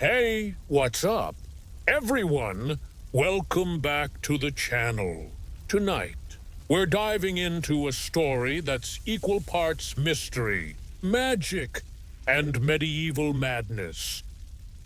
Hey, what's up? Everyone, welcome back to the channel. Tonight, we're diving into a story that's equal parts mystery, magic, and medieval madness.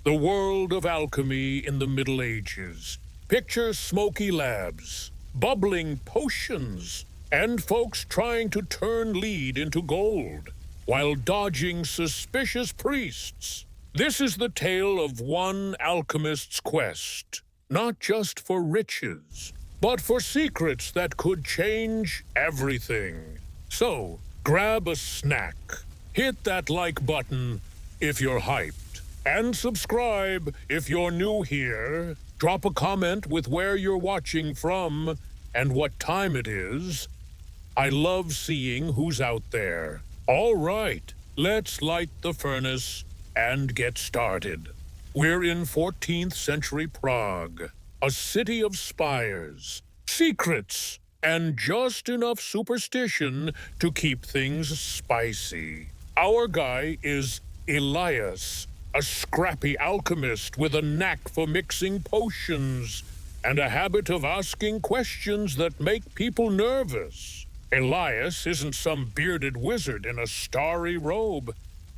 The world of alchemy in the Middle Ages. Picture smoky labs, bubbling potions, and folks trying to turn lead into gold while dodging suspicious priests. This is the tale of one alchemist's quest, not just for riches, but for secrets that could change everything. So, grab a snack, hit that like button if you're hyped, and subscribe if you're new here. Drop a comment with where you're watching from and what time it is. I love seeing who's out there. All right, let's light the furnace and get started. We're in 14th century Prague, a city of spires, secrets, and just enough superstition to keep things spicy. Our guy is Elias, a scrappy alchemist with a knack for mixing potions and a habit of asking questions that make people nervous. Elias isn't some bearded wizard in a starry robe.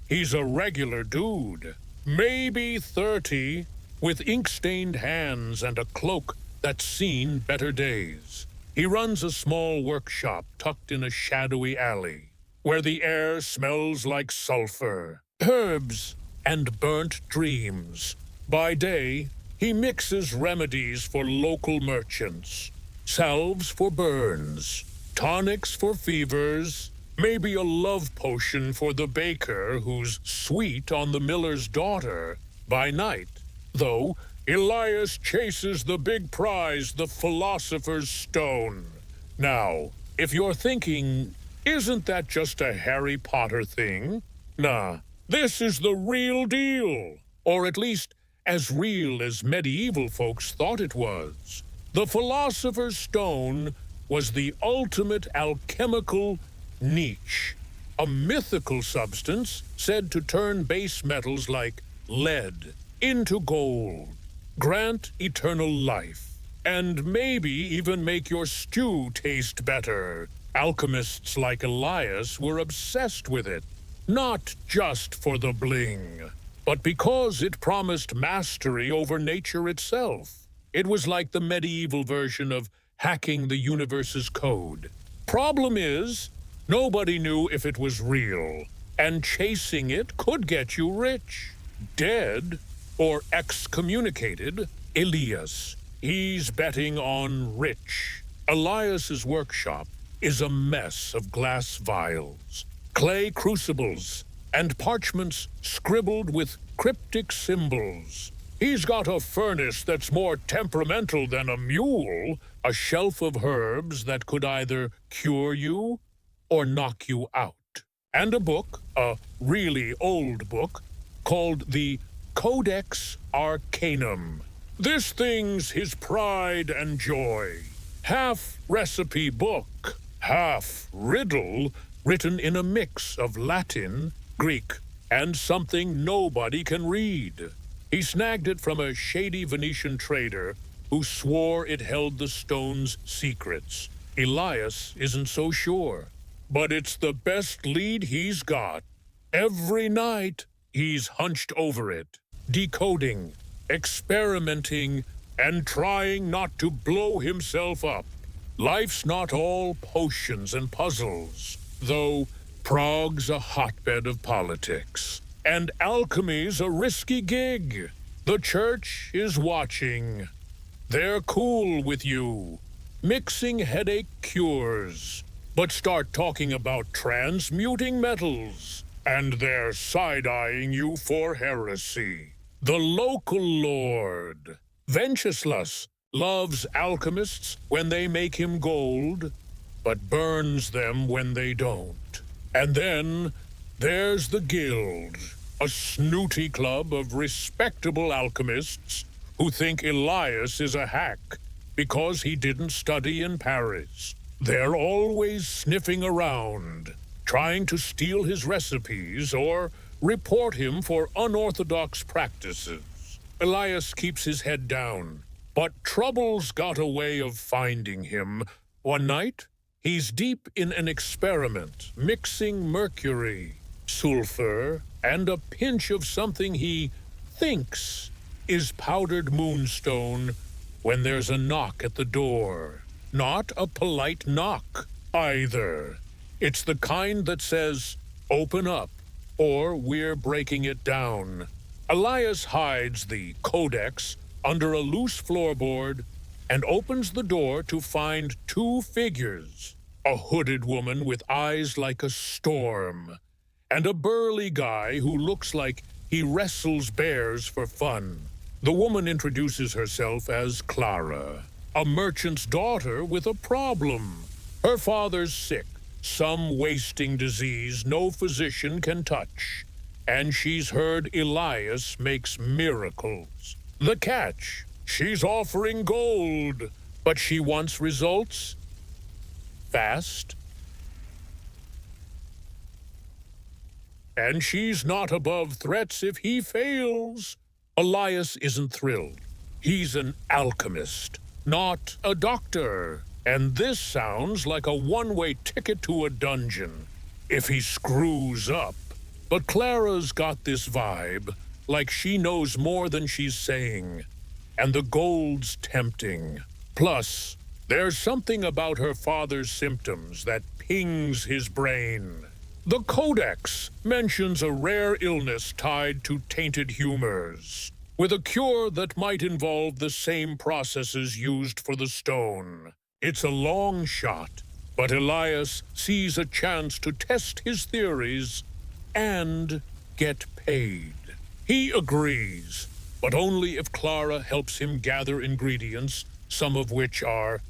He's a regular dude, maybe 30, with ink-stained hands and a cloak that's seen better days. He runs a small workshop tucked in a shadowy alley, where the air smells like sulfur, herbs, and burnt dreams. By day, he mixes remedies for local merchants, salves for burns, tonics for fevers, maybe a love potion for the baker who's sweet on the miller's daughter. By night, though, Elias chases the big prize, the Philosopher's Stone. Now, if you're thinking, isn't that just a Harry Potter thing? Nah, this is the real deal. Or at least, as real as medieval folks thought it was. The Philosopher's Stone was the ultimate alchemical niche, a mythical substance said to turn base metals like lead into gold, grant eternal life, and maybe even make your stew taste better. Alchemists like Elias were obsessed with it, not just for the bling, but because it promised mastery over nature itself. It was like the medieval version of hacking the universe's code. Problem is, nobody knew if it was real, and chasing it could get you rich. Dead, or excommunicated, Elias. He's betting on rich. Elias's workshop is a mess of glass vials, clay crucibles, and parchments scribbled with cryptic symbols. He's got a furnace that's more temperamental than a mule, a shelf of herbs that could either cure you or knock you out, and a book, a really old book, called the Codex Arcanum. This thing's his pride and joy. Half recipe book, half riddle, written in a mix of Latin, Greek, and something nobody can read. He snagged it from a shady Venetian trader who swore it held the stone's secrets. Elias isn't so sure, but it's the best lead he's got. Every night, he's hunched over it, decoding, experimenting, and trying not to blow himself up. Life's not all potions and puzzles, though Prague's a hotbed of politics. And alchemy's a risky gig. The church is watching. They're cool with you, mixing headache cures, but start talking about transmuting metals, and they're side-eyeing you for heresy. The local lord, Venceslas, loves alchemists when they make him gold, but burns them when they don't. And then there's the Guild, a snooty club of respectable alchemists who think Elias is a hack because he didn't study in Paris. They're always sniffing around, trying to steal his recipes or report him for unorthodox practices. Elias keeps his head down, but trouble's got a way of finding him. One night, he's deep in an experiment, mixing mercury, sulfur, and a pinch of something he thinks is powdered moonstone when there's a knock at the door. Not a polite knock, either. It's the kind that says, "Open up," or "We're breaking it down." Elias hides the codex under a loose floorboard and opens the door to find two figures, a hooded woman with eyes like a storm, and a burly guy who looks like he wrestles bears for fun. The woman introduces herself as Clara, a merchant's daughter with a problem. Her father's sick, some wasting disease no physician can touch, and she's heard Elias makes miracles. The catch: she's offering gold, but she wants results fast. And she's not above threats if he fails. Elias isn't thrilled. He's an alchemist, not a doctor. And this sounds like a one-way ticket to a dungeon if he screws up. But Clara's got this vibe, like she knows more than she's saying. And the gold's tempting. Plus, there's something about her father's symptoms that pings his brain. The Codex mentions a rare illness tied to tainted humors, with a cure that might involve the same processes used for the stone. It's a long shot, but Elias sees a chance to test his theories and get paid. He agrees, but only if Clara helps him gather ingredients, some of which are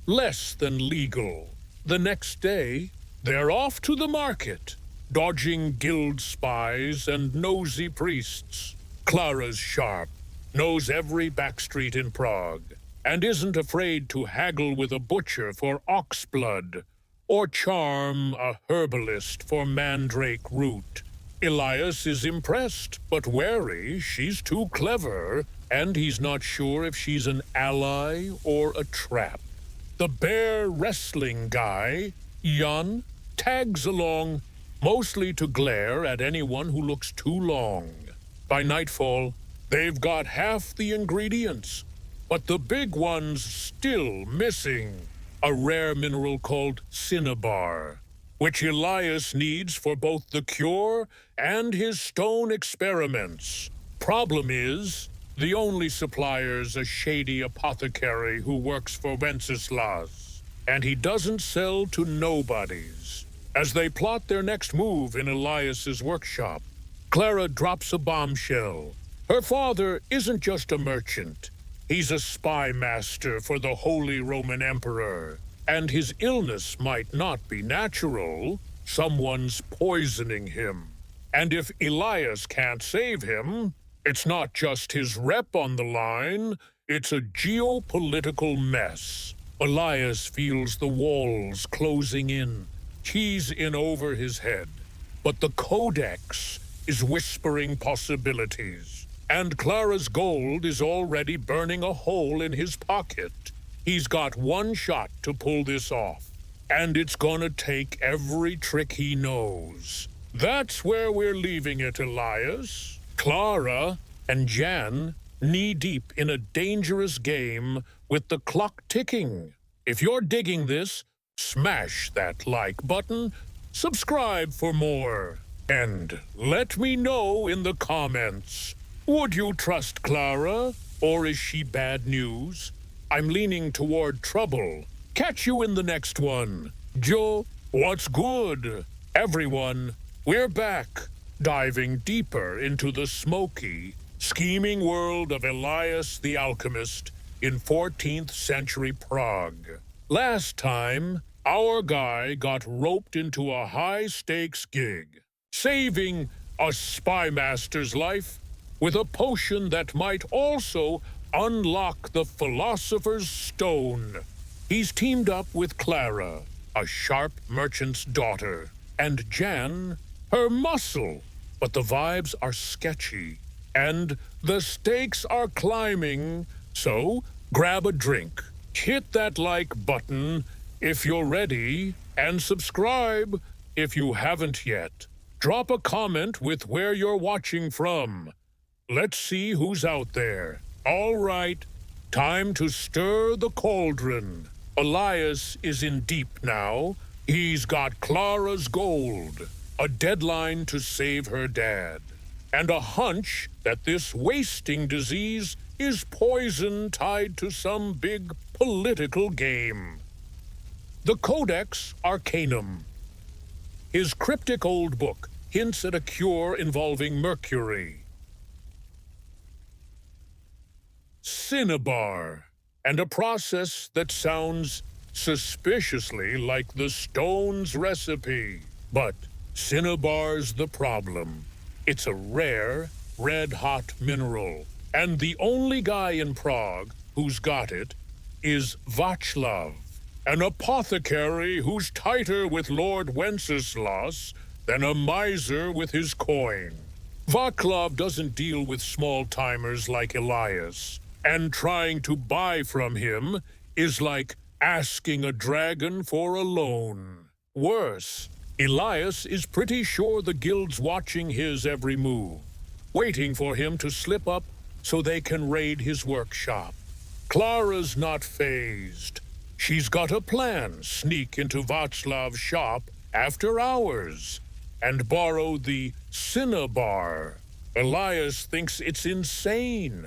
less than legal. The next day, they're off to the market, dodging guild spies and nosy priests. Clara's sharp, knows every backstreet in Prague, and isn't afraid to haggle with a butcher for ox blood, or charm a herbalist for mandrake root. Elias is impressed, but wary she's too clever, and he's not sure if she's an ally or a trap. The bear wrestling guy, Jan, tags along, mostly to glare at anyone who looks too long. By nightfall, they've got half the ingredients, but the big one's still missing, a rare mineral called cinnabar, which Elias needs for both the cure and his stone experiments. Problem is, the only supplier's a shady apothecary who works for Wenceslas, and he doesn't sell to nobodies. As they plot their next move in Elias's workshop, Clara drops a bombshell. Her father isn't just a merchant. He's a spy master for the Holy Roman Emperor. And his illness might not be natural. Someone's poisoning him. And if Elias can't save him, it's not just his rep on the line. It's a geopolitical mess. Elias feels the walls closing in. He's in over his head. But the Codex is whispering possibilities. And Clara's gold is already burning a hole in his pocket. He's got one shot to pull this off. And it's gonna take every trick he knows. That's where we're leaving it, Elias. Clara and Jan knee-deep in a dangerous game with the clock ticking. If you're digging this, smash that like button, subscribe for more, and let me know in the comments. Would you trust Clara, or is she bad news? I'm leaning toward trouble. Catch you in the next one. Joe, what's good? Everyone, we're back, diving deeper into the smoky, scheming world of Elias the Alchemist in 14th century Prague. Last time, our guy got roped into a high-stakes gig, saving a spy master's life with a potion that might also unlock the Philosopher's Stone. He's teamed up with Clara, a sharp merchant's daughter, and Jan, her muscle. But the vibes are sketchy. And the stakes are climbing, so grab a drink, hit that like button if you're ready, and subscribe if you haven't yet. Drop a comment with where you're watching from. Let's see who's out there. All right, time to stir the cauldron. Elias is in deep now. He's got Clara's gold, a deadline to save her dad, and a hunch that this wasting disease is poison tied to some big political game. The Codex Arcanum. His cryptic old book hints at a cure involving mercury. Cinnabar, and a process that sounds suspiciously like the stone's recipe. But cinnabar's the problem. It's a rare, red-hot mineral, and the only guy in Prague who's got it is Václav, an apothecary who's tighter with Lord Wenceslas than a miser with his coin. Václav doesn't deal with small-timers like Elias, and trying to buy from him is like asking a dragon for a loan. Worse, Elias is pretty sure the guild's watching his every move, waiting for him to slip up so they can raid his workshop. Clara's not fazed. She's got a plan: sneak into Václav's shop after hours and borrow the cinnabar. Elias thinks it's insane,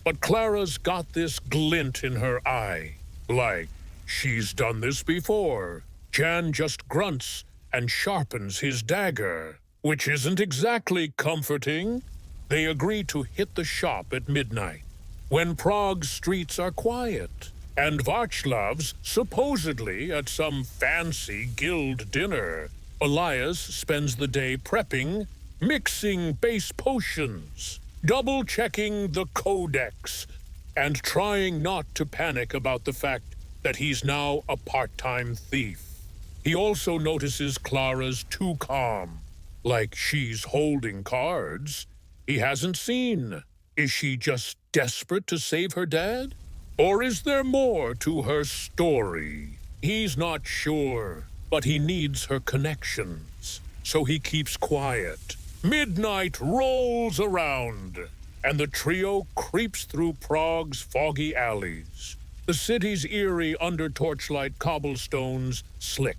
but Clara's got this glint in her eye, like she's done this before. Jan just grunts and sharpens his dagger, which isn't exactly comforting. They agree to hit the shop at midnight, when Prague's streets are quiet, and Václav's supposedly at some fancy guild dinner. Elias spends the day prepping, mixing base potions, double-checking the codex, and trying not to panic about the fact that he's now a part-time thief. He also notices Clara's too calm, like she's holding cards he hasn't seen. Is she just desperate to save her dad? Or is there more to her story? He's not sure, but he needs her connections, so he keeps quiet. Midnight rolls around, and the trio creeps through Prague's foggy alleys. The city's eerie under-torchlight cobblestones slick,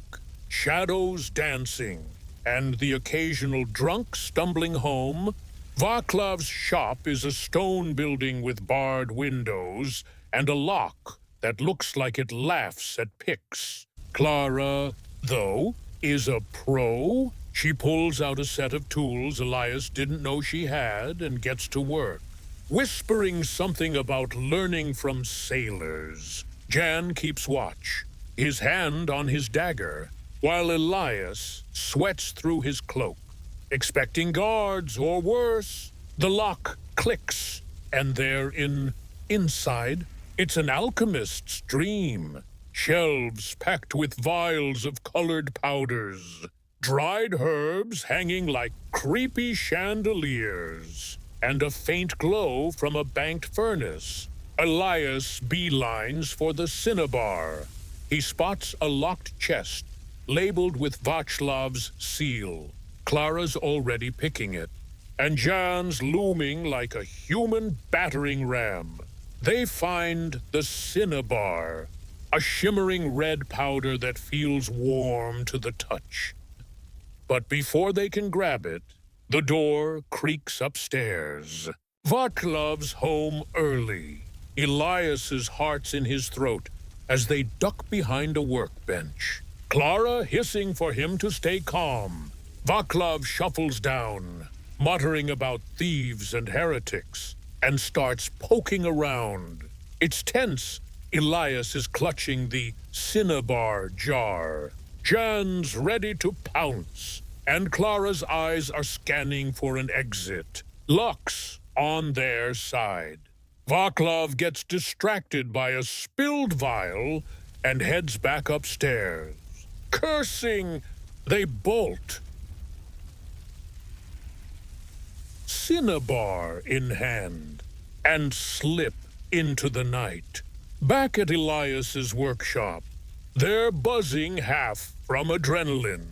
shadows dancing, and the occasional drunk stumbling home. Václav's shop is a stone building with barred windows and a lock that looks like it laughs at picks. Clara, though, is a pro. She pulls out a set of tools Elias didn't know she had and gets to work, whispering something about learning from sailors. Jan keeps watch, his hand on his dagger, while Elias sweats through his cloak, expecting guards or worse. The lock clicks, and inside, it's an alchemist's dream. Shelves packed with vials of colored powders, dried herbs hanging like creepy chandeliers, and a faint glow from a banked furnace. Elias beelines for the cinnabar. He spots a locked chest, labeled with Václav's seal. Clara's already picking it, and Jan's looming like a human battering ram. They find the cinnabar, a shimmering red powder that feels warm to the touch. But before they can grab it, the door creaks upstairs. Václav's home early. Elias's heart's in his throat as they duck behind a workbench. Clara hissing for him to stay calm. Václav shuffles down, muttering about thieves and heretics, and starts poking around. It's tense. Elias is clutching the cinnabar jar. Jan's ready to pounce, and Clara's eyes are scanning for an exit. Luck's on their side. Václav gets distracted by a spilled vial and heads back upstairs. Cursing, they bolt. cinnabar in hand, and slip into the night. Back at Elias's workshop, they're buzzing half from adrenaline,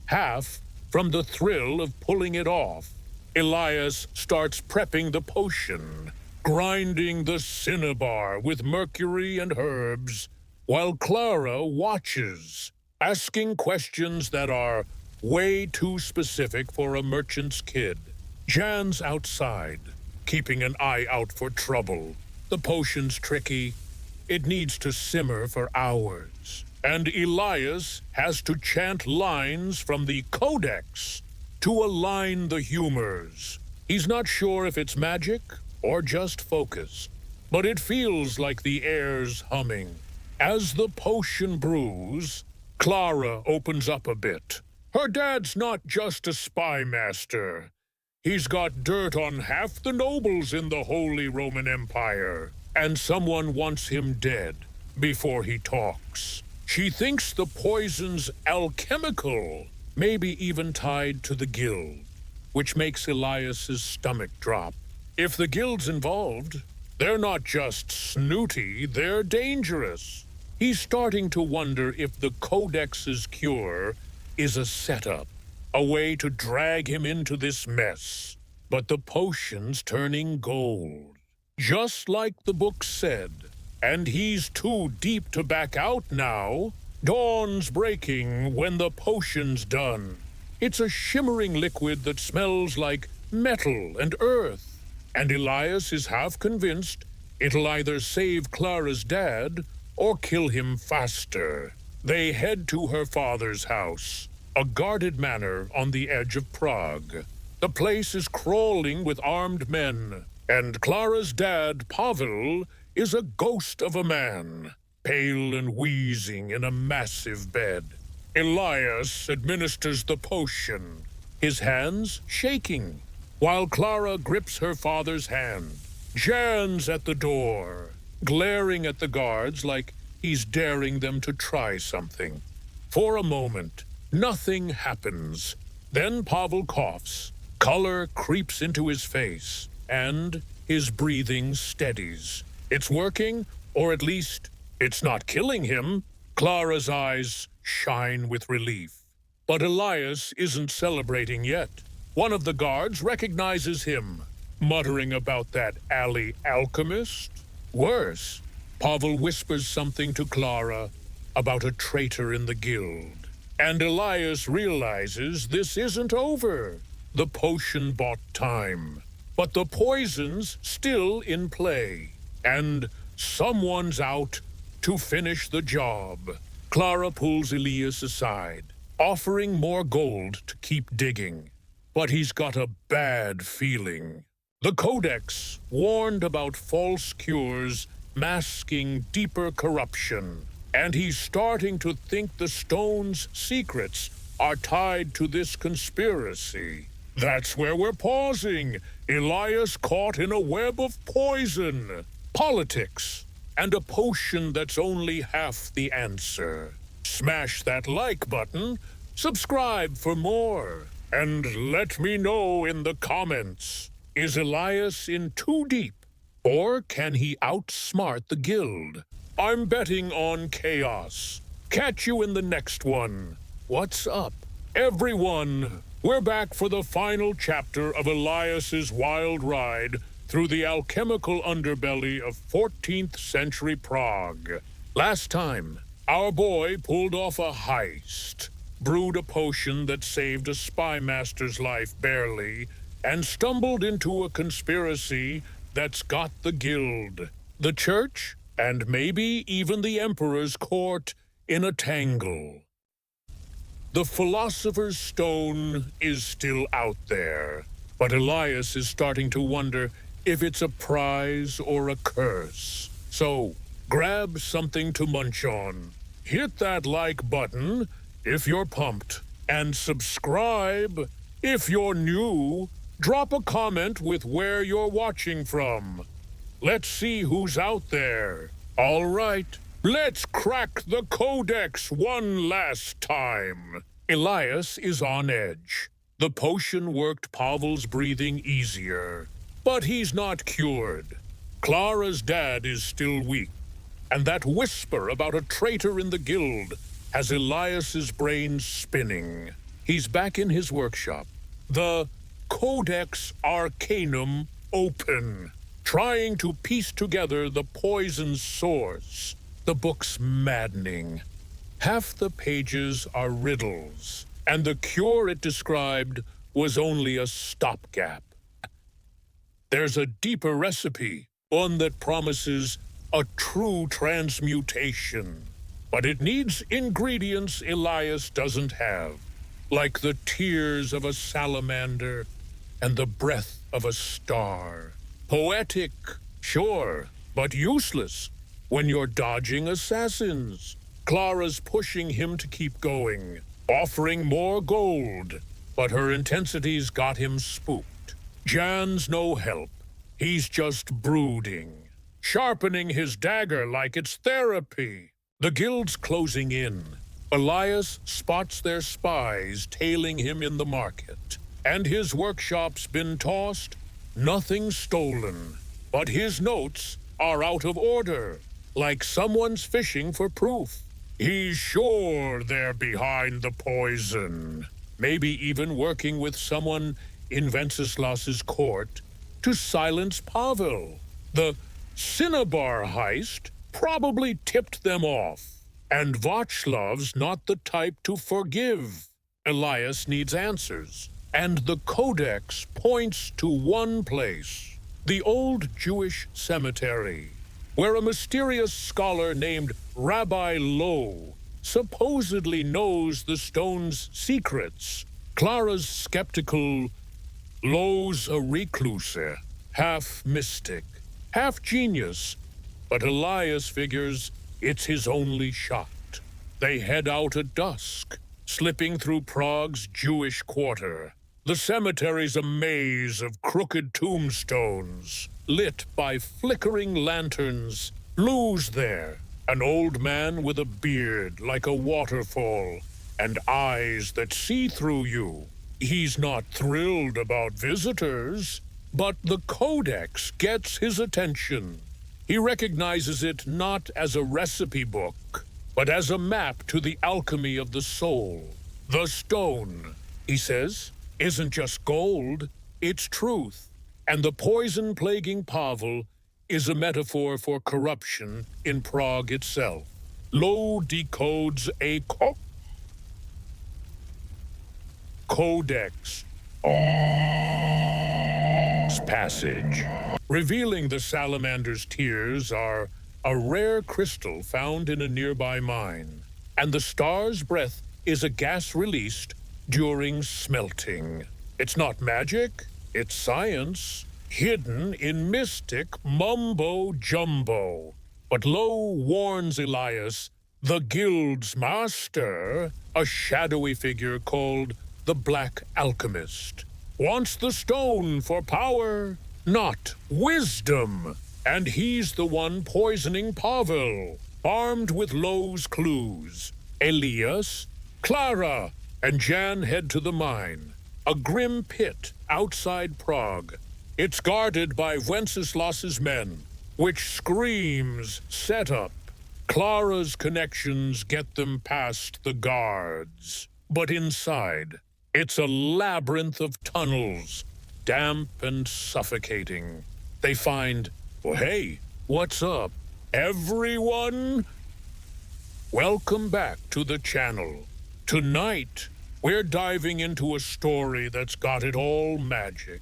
half from the thrill of pulling it off. Elias starts prepping the potion, grinding the cinnabar with mercury and herbs, while Clara watches, asking questions that are way too specific for a merchant's kid. Jan's outside, keeping an eye out for trouble. The potion's tricky. It needs to simmer for hours. And Elias has to chant lines from the Codex to align the humors. He's not sure if it's magic or just focus, but it feels like the air's humming. As the potion brews, Clara opens up a bit. Her dad's not just a spy master. He's got dirt on half the nobles in the Holy Roman Empire, and someone wants him dead before he talks. She thinks the poison's alchemical, maybe even tied to the guild, which makes Elias's stomach drop. If the guild's involved, they're not just snooty, they're dangerous. He's starting to wonder if the Codex's cure is a setup, a way to drag him into this mess. But the potion's turning gold, just like the book said. And he's too deep to back out now. Dawn's breaking when the potion's done. It's a shimmering liquid that smells like metal and earth. And Elias is half convinced it'll either save Clara's dad or kill him faster. They head to her father's house, a guarded manor on the edge of Prague. The place is crawling with armed men, and Clara's dad, Pavel, is a ghost of a man, pale and wheezing in a massive bed. Elias administers the potion, his hands shaking, while Clara grips her father's hand. Jan's at the door, glaring at the guards like he's daring them to try something. For a moment, nothing happens. Then Pavel coughs, color creeps into his face, and his breathing steadies. It's working, or at least it's not killing him. Clara's eyes shine with relief. But Elias isn't celebrating yet. One of the guards recognizes him, muttering about that alley alchemist. Worse, Pavel whispers something to Clara about a traitor in the guild. And Elias realizes this isn't over. The potion bought time, but the poison's still in play. And someone's out to finish the job. Clara pulls Elias aside, offering more gold to keep digging. But he's got a bad feeling. The Codex warned about false cures masking deeper corruption, and he's starting to think the stone's secrets are tied to this conspiracy. That's where we're pausing. Elias caught in a web of poison, politics, and a potion that's only half the answer. Smash that like button, subscribe for more, and let me know in the comments. Is Elias in too deep, or can he outsmart the guild? I'm betting on chaos. Catch you in the next one. What's up, everyone? We're back for the final chapter of Elias's wild ride through the alchemical underbelly of 14th century Prague. Last time, our boy pulled off a heist, brewed a potion that saved a spy master's life barely, and stumbled into a conspiracy that's got the guild, the church, and maybe even the emperor's court in a tangle. The Philosopher's Stone is still out there, but Elias is starting to wonder if it's a prize or a curse. So, grab something to munch on, hit that like button if you're pumped, and subscribe if you're new. Drop a comment with where you're watching from. Let's see who's out there. All right, let's crack the Codex one last time. Elias is on edge. The potion worked Pavel's breathing easier, but he's not cured. Clara's dad is still weak, and that whisper about a traitor in the guild has Elias's brain spinning. He's back in his workshop, the Codex Arcanum open, trying to piece together the poison's source. The book's maddening. Half the pages are riddles, and the cure it described was only a stopgap. There's a deeper recipe, one that promises a true transmutation. But it needs ingredients Elias doesn't have, like the tears of a salamander and the breath of a star. Poetic, sure, but useless when you're dodging assassins. Clara's pushing him to keep going, offering more gold, but her intensity's got him spooked. Jan's no help. He's just brooding, sharpening his dagger like it's therapy. The guild's closing in. Elias spots their spies tailing him in the market, and his workshop's been tossed, nothing stolen. But his notes are out of order, like someone's fishing for proof. He's sure they're behind the poison, maybe even working with someone in Venceslas's court to silence Pavel. The cinnabar heist probably tipped them off, and Václav's not the type to forgive. Elias needs answers, and the Codex points to one place, the old Jewish cemetery, where a mysterious scholar named Rabbi Lowe supposedly knows the stone's secrets. Clara's skeptical. Lowe's a recluse, half mystic, half genius, but Elias figures it's his only shot. They head out at dusk, slipping through Prague's Jewish quarter. The cemetery's a maze of crooked tombstones, lit by flickering lanterns. Lou's there, an old man with a beard like a waterfall, and eyes that see through you. He's not thrilled about visitors, but the Codex gets his attention. He recognizes it not as a recipe book, but as a map to the alchemy of the soul. The stone, he says, isn't just gold, it's truth. And the poison plaguing Pavel is a metaphor for corruption in Prague itself. Lowe decodes a Codex passage, revealing the salamander's tears are a rare crystal found in a nearby mine, and the star's breath is a gas released during smelting. It's not magic, it's science, hidden in mystic mumbo-jumbo. But Lowe warns Elias, the guild's master, a shadowy figure called the Black Alchemist, wants the stone for power, not wisdom. And he's the one poisoning Pavel, armed with Lowe's clues. Elias, Clara, and Jan head to the mine, a grim pit outside Prague. It's guarded by Wenceslas's men, which screams setup. Clara's connections get them past the guards. But inside, it's a labyrinth of tunnels, damp and suffocating. They find, well, hey, what's up, everyone? Welcome back to the channel. Tonight, we're diving into a story that's got it all magic.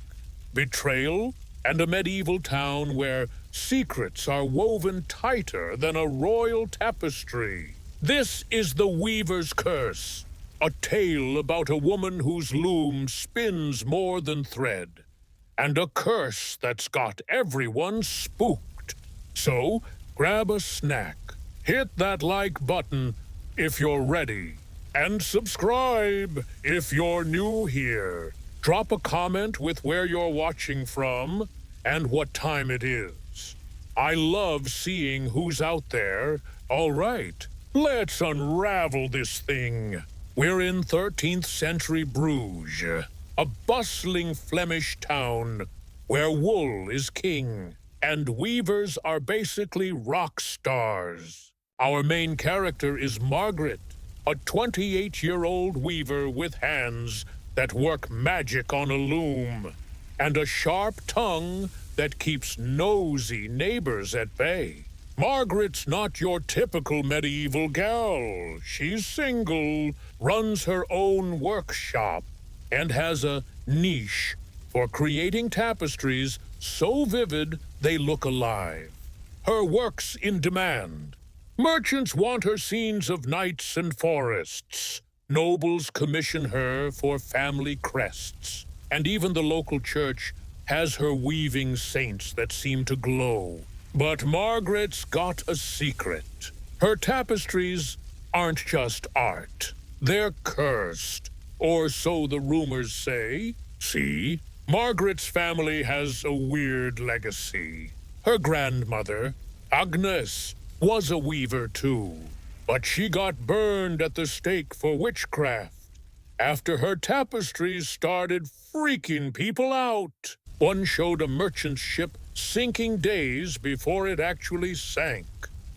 Betrayal and a medieval town where secrets are woven tighter than a royal tapestry. This is The Weaver's Curse, a tale about a woman whose loom spins more than thread, and a curse that's got everyone spooked. So, grab a snack, hit that like button if you're ready, and subscribe if you're new here. Drop a comment with where you're watching from and what time it is. I love seeing who's out there. All right, let's unravel this thing. We're in 13th century Bruges, a bustling Flemish town where wool is king and weavers are basically rock stars. Our main character is Margaret, a 28-year-old weaver with hands that work magic on a loom and a sharp tongue that keeps nosy neighbors at bay. Margaret's not your typical medieval gal. She's single, runs her own workshop, and has a niche for creating tapestries so vivid they look alive. Her work's in demand. Merchants want her scenes of knights and forests. Nobles commission her for family crests. And even the local church has her weaving saints that seem to glow. But Margaret's got a secret. Her tapestries aren't just art. They're cursed, or so the rumors say. See, Margaret's family has a weird legacy. Her grandmother, Agnes, was a weaver too, but she got burned at the stake for witchcraft after her tapestries started freaking people out. One showed a merchant ship sinking days before it actually sank.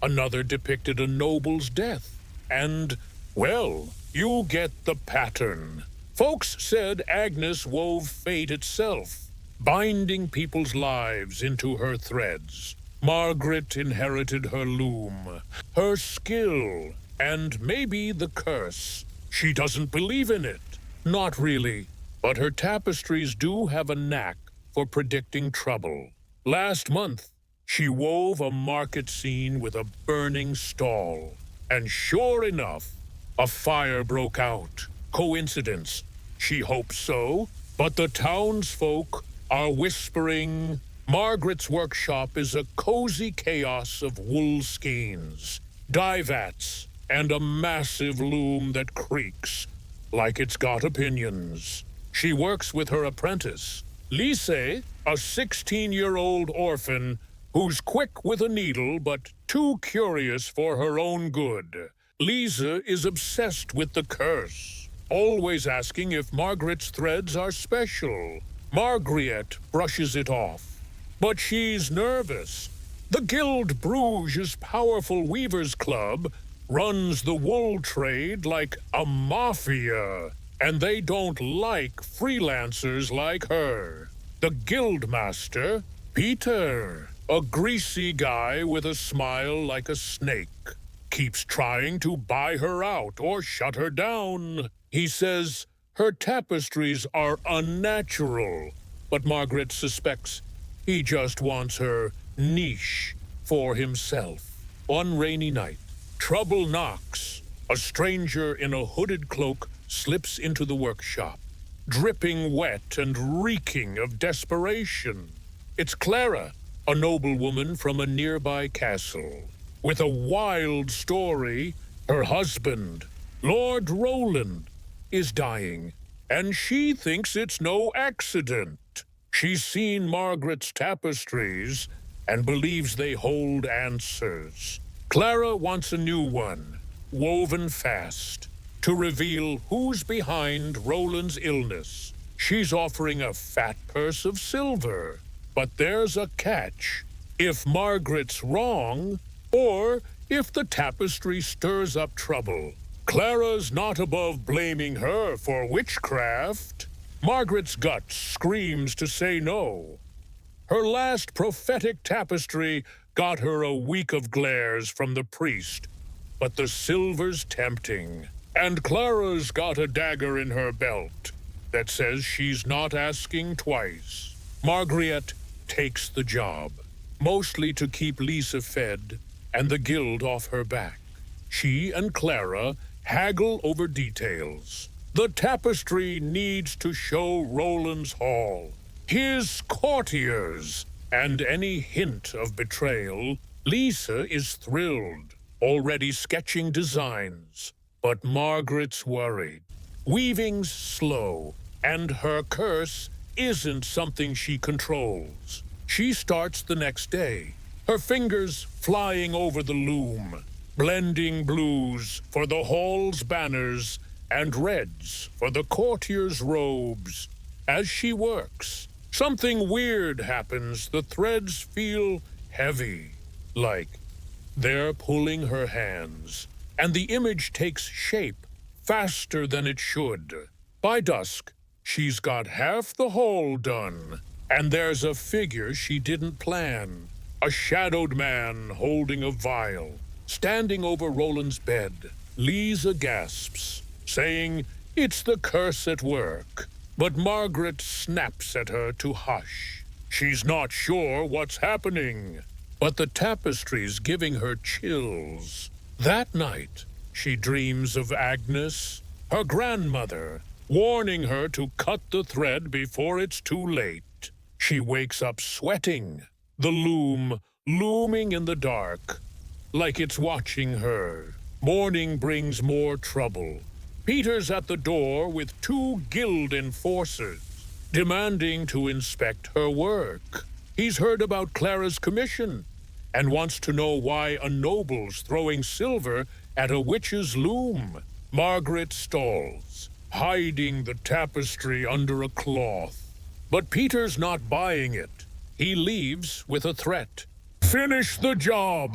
Another depicted a noble's death. And, well, you get the pattern. Folks said Agnes wove fate itself, binding people's lives into her threads. Margaret inherited her loom, her skill, and maybe the curse. She doesn't believe in it. Not really. But her tapestries do have a knack for predicting trouble. Last month, she wove a market scene with a burning stall. And sure enough, a fire broke out. Coincidence? She hopes so. But the townsfolk are whispering, Margaret's workshop is a cozy chaos of wool skeins, dye vats, and a massive loom that creaks like it's got opinions. She works with her apprentice, Lise, a 16-year-old orphan who's quick with a needle but too curious for her own good. Lisa is obsessed with the curse, always asking if Margaret's threads are special. Margaret brushes it off, but she's nervous. The Guild Bruges' powerful weavers club runs the wool trade like a mafia, and they don't like freelancers like her. The guildmaster, Peter, a greasy guy with a smile like a snake, keeps trying to buy her out or shut her down. He says her tapestries are unnatural, but Margaret suspects he just wants her niche for himself. One rainy night, trouble knocks. A stranger in a hooded cloak slips into the workshop, dripping wet and reeking of desperation. It's Clara, a noblewoman from a nearby castle. With a wild story, her husband, Lord Roland, is dying, and she thinks it's no accident. She's seen Margaret's tapestries and believes they hold answers. Clara wants a new one, woven fast, to reveal who's behind Roland's illness. She's offering a fat purse of silver, but there's a catch. If Margaret's wrong, or if the tapestry stirs up trouble, Clara's not above blaming her for witchcraft. Margaret's gut screams to say no. Her last prophetic tapestry got her a week of glares from the priest, but the silver's tempting, and Clara's got a dagger in her belt that says she's not asking twice. Margaret takes the job, mostly to keep Lisa fed and the guild off her back. She and Clara haggle over details. The tapestry needs to show Roland's hall, his courtiers, and any hint of betrayal. Lisa is thrilled, already sketching designs. But Margaret's worried. Weaving's slow, and her curse isn't something she controls. She starts the next day, her fingers flying over the loom, blending blues for the hall's banners and reds for the courtiers' robes. As she works, something weird happens. The threads feel heavy, like they're pulling her hands, and the image takes shape faster than it should. By dusk, she's got half the hole done, and there's a figure she didn't plan. A shadowed man holding a vial, standing over Roland's bed. Lisa gasps, saying it's the curse at work. But Margaret snaps at her to hush. She's not sure what's happening, but the tapestry's giving her chills. That night, she dreams of Agnes, her grandmother, warning her to cut the thread before it's too late. She wakes up sweating, the loom looming in the dark, like it's watching her. Morning brings more trouble. Peter's at the door with 2 guild enforcers, demanding to inspect her work. He's heard about Clara's commission and wants to know why a noble's throwing silver at a witch's loom. Margaret stalls, hiding the tapestry under a cloth. But Peter's not buying it. He leaves with a threat. Finish the job!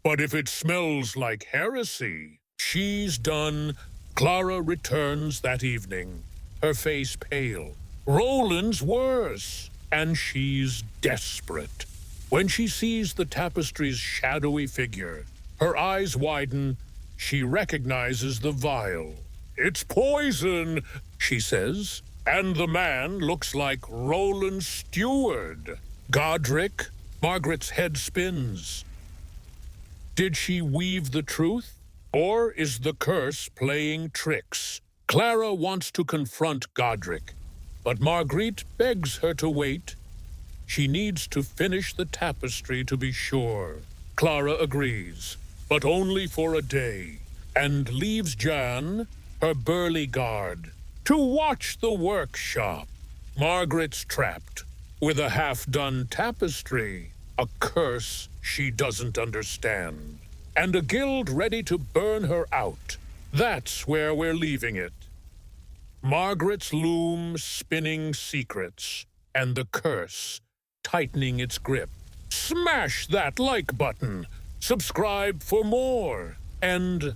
But if it smells like heresy, she's done. Clara returns that evening, her face pale. Roland's worse, and she's desperate. When she sees the tapestry's shadowy figure, her eyes widen. She recognizes the vial. It's poison, she says, and the man looks like Roland's steward. Godric, Margaret's head spins. Did she weave the truth? Or is the curse playing tricks? Clara wants to confront Godric, but Marguerite begs her to wait. She needs to finish the tapestry to be sure. Clara agrees, but only for a day, and leaves Jan, her burly guard, to watch the workshop. Margaret's trapped with a half-done tapestry, a curse she doesn't understand, and a guild ready to burn her out. That's where we're leaving it. Margaret's loom spinning secrets, and the curse tightening its grip. Smash that like button, subscribe for more, and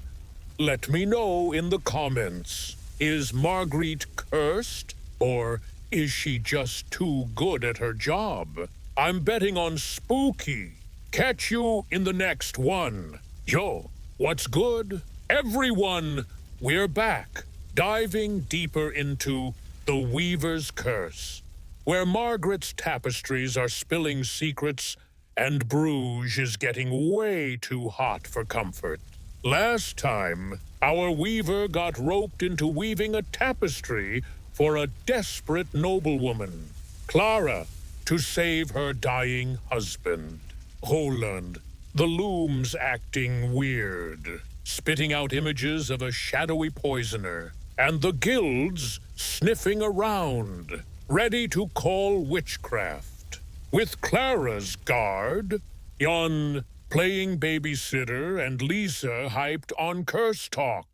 let me know in the comments, is Marguerite cursed, or is she just too good at her job? I'm betting on spooky. Catch you in the next one. Yo, what's good? Everyone, we're back, diving deeper into The Weaver's Curse, where Margaret's tapestries are spilling secrets and Bruges is getting way too hot for comfort. Last time, our weaver got roped into weaving a tapestry for a desperate noblewoman, Clara, to save her dying husband. Roland, the loom's acting weird, spitting out images of a shadowy poisoner, and the guilds sniffing around, ready to call witchcraft. With Clara's guard, Jan playing babysitter and Lisa hyped on curse talk.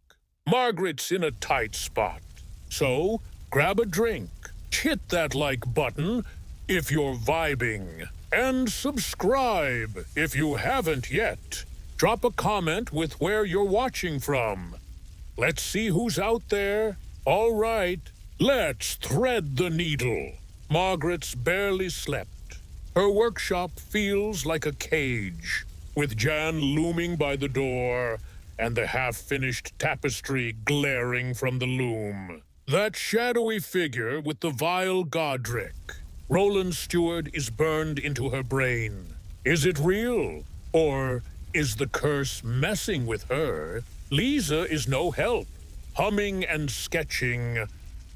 Margaret's in a tight spot, so grab a drink, hit that like button if you're vibing, and subscribe if you haven't yet. Drop a comment with where you're watching from. Let's see who's out there. All right, let's thread the needle. Margaret's barely slept. Her workshop feels like a cage, with Jan looming by the door and the half-finished tapestry glaring from the loom. That shadowy figure with the vile Godric, Roland's steward, is burned into her brain. Is it real? Or is the curse messing with her? Lisa is no help, humming and sketching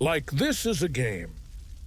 like this is a game.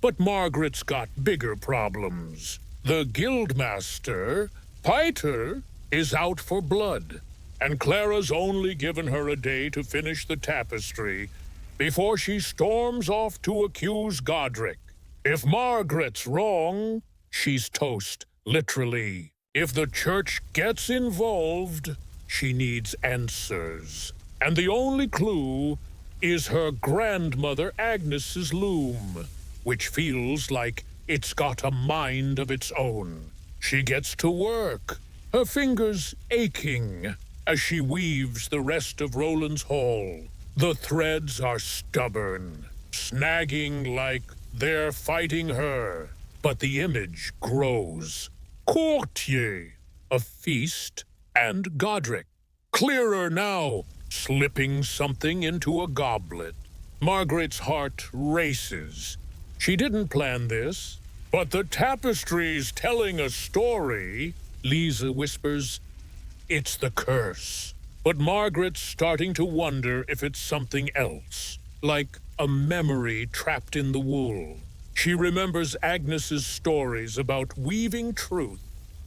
But Margaret's got bigger problems. The guildmaster, Peter, is out for blood, and Clara's only given her a day to finish the tapestry before she storms off to accuse Godric. If Margaret's wrong, she's toast, literally. If the church gets involved, she needs answers. And the only clue is her grandmother Agnes's loom. which feels like it's got a mind of its own. She gets to work, her fingers aching as she weaves the rest of Roland's haul. The threads are stubborn, snagging like they're fighting her. But the image grows. Courtier, a feast, and Godric. Clearer now, slipping something into a goblet. Margaret's heart races. She didn't plan this, but the tapestry's telling a story. Lisa whispers, "It's the curse." But Margaret's starting to wonder if it's something else, like a memory trapped in the wool. She remembers Agnes's stories about weaving truth,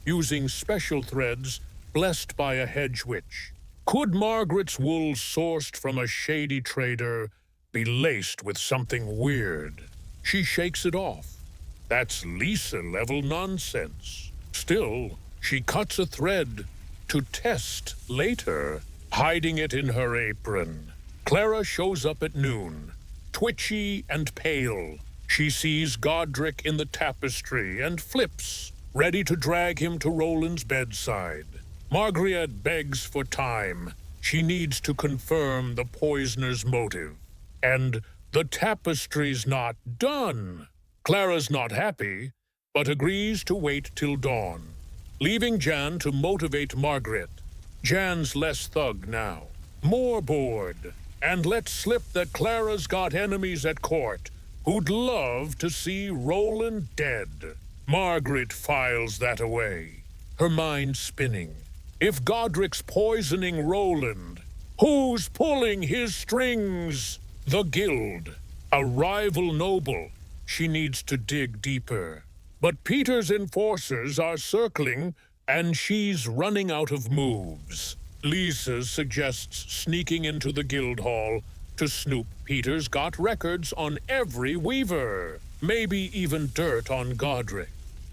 using special threads blessed by a hedge witch. Could Margaret's wool sourced from a shady trader be laced with something weird? She shakes it off. That's Lisa-level nonsense. Still, she cuts a thread to test later, hiding it in her apron. Clara shows up at noon, twitchy and pale. She sees Godric in the tapestry and flips, ready to drag him to Roland's bedside. Margaret begs for time. She needs to confirm the poisoner's motive. And the tapestry's not done. Clara's not happy, but agrees to wait till dawn, leaving Jan to motivate Margaret. Jan's less thug now, more bored, and lets slip that Clara's got enemies at court who'd love to see Roland dead. Margaret files that away, her mind spinning. If Godric's poisoning Roland, who's pulling his strings? The Guild, a rival noble. She needs to dig deeper. But Peter's enforcers are circling, and she's running out of moves. Lisa suggests sneaking into the guild hall to snoop. Peter's got records on every weaver, maybe even dirt on Godric.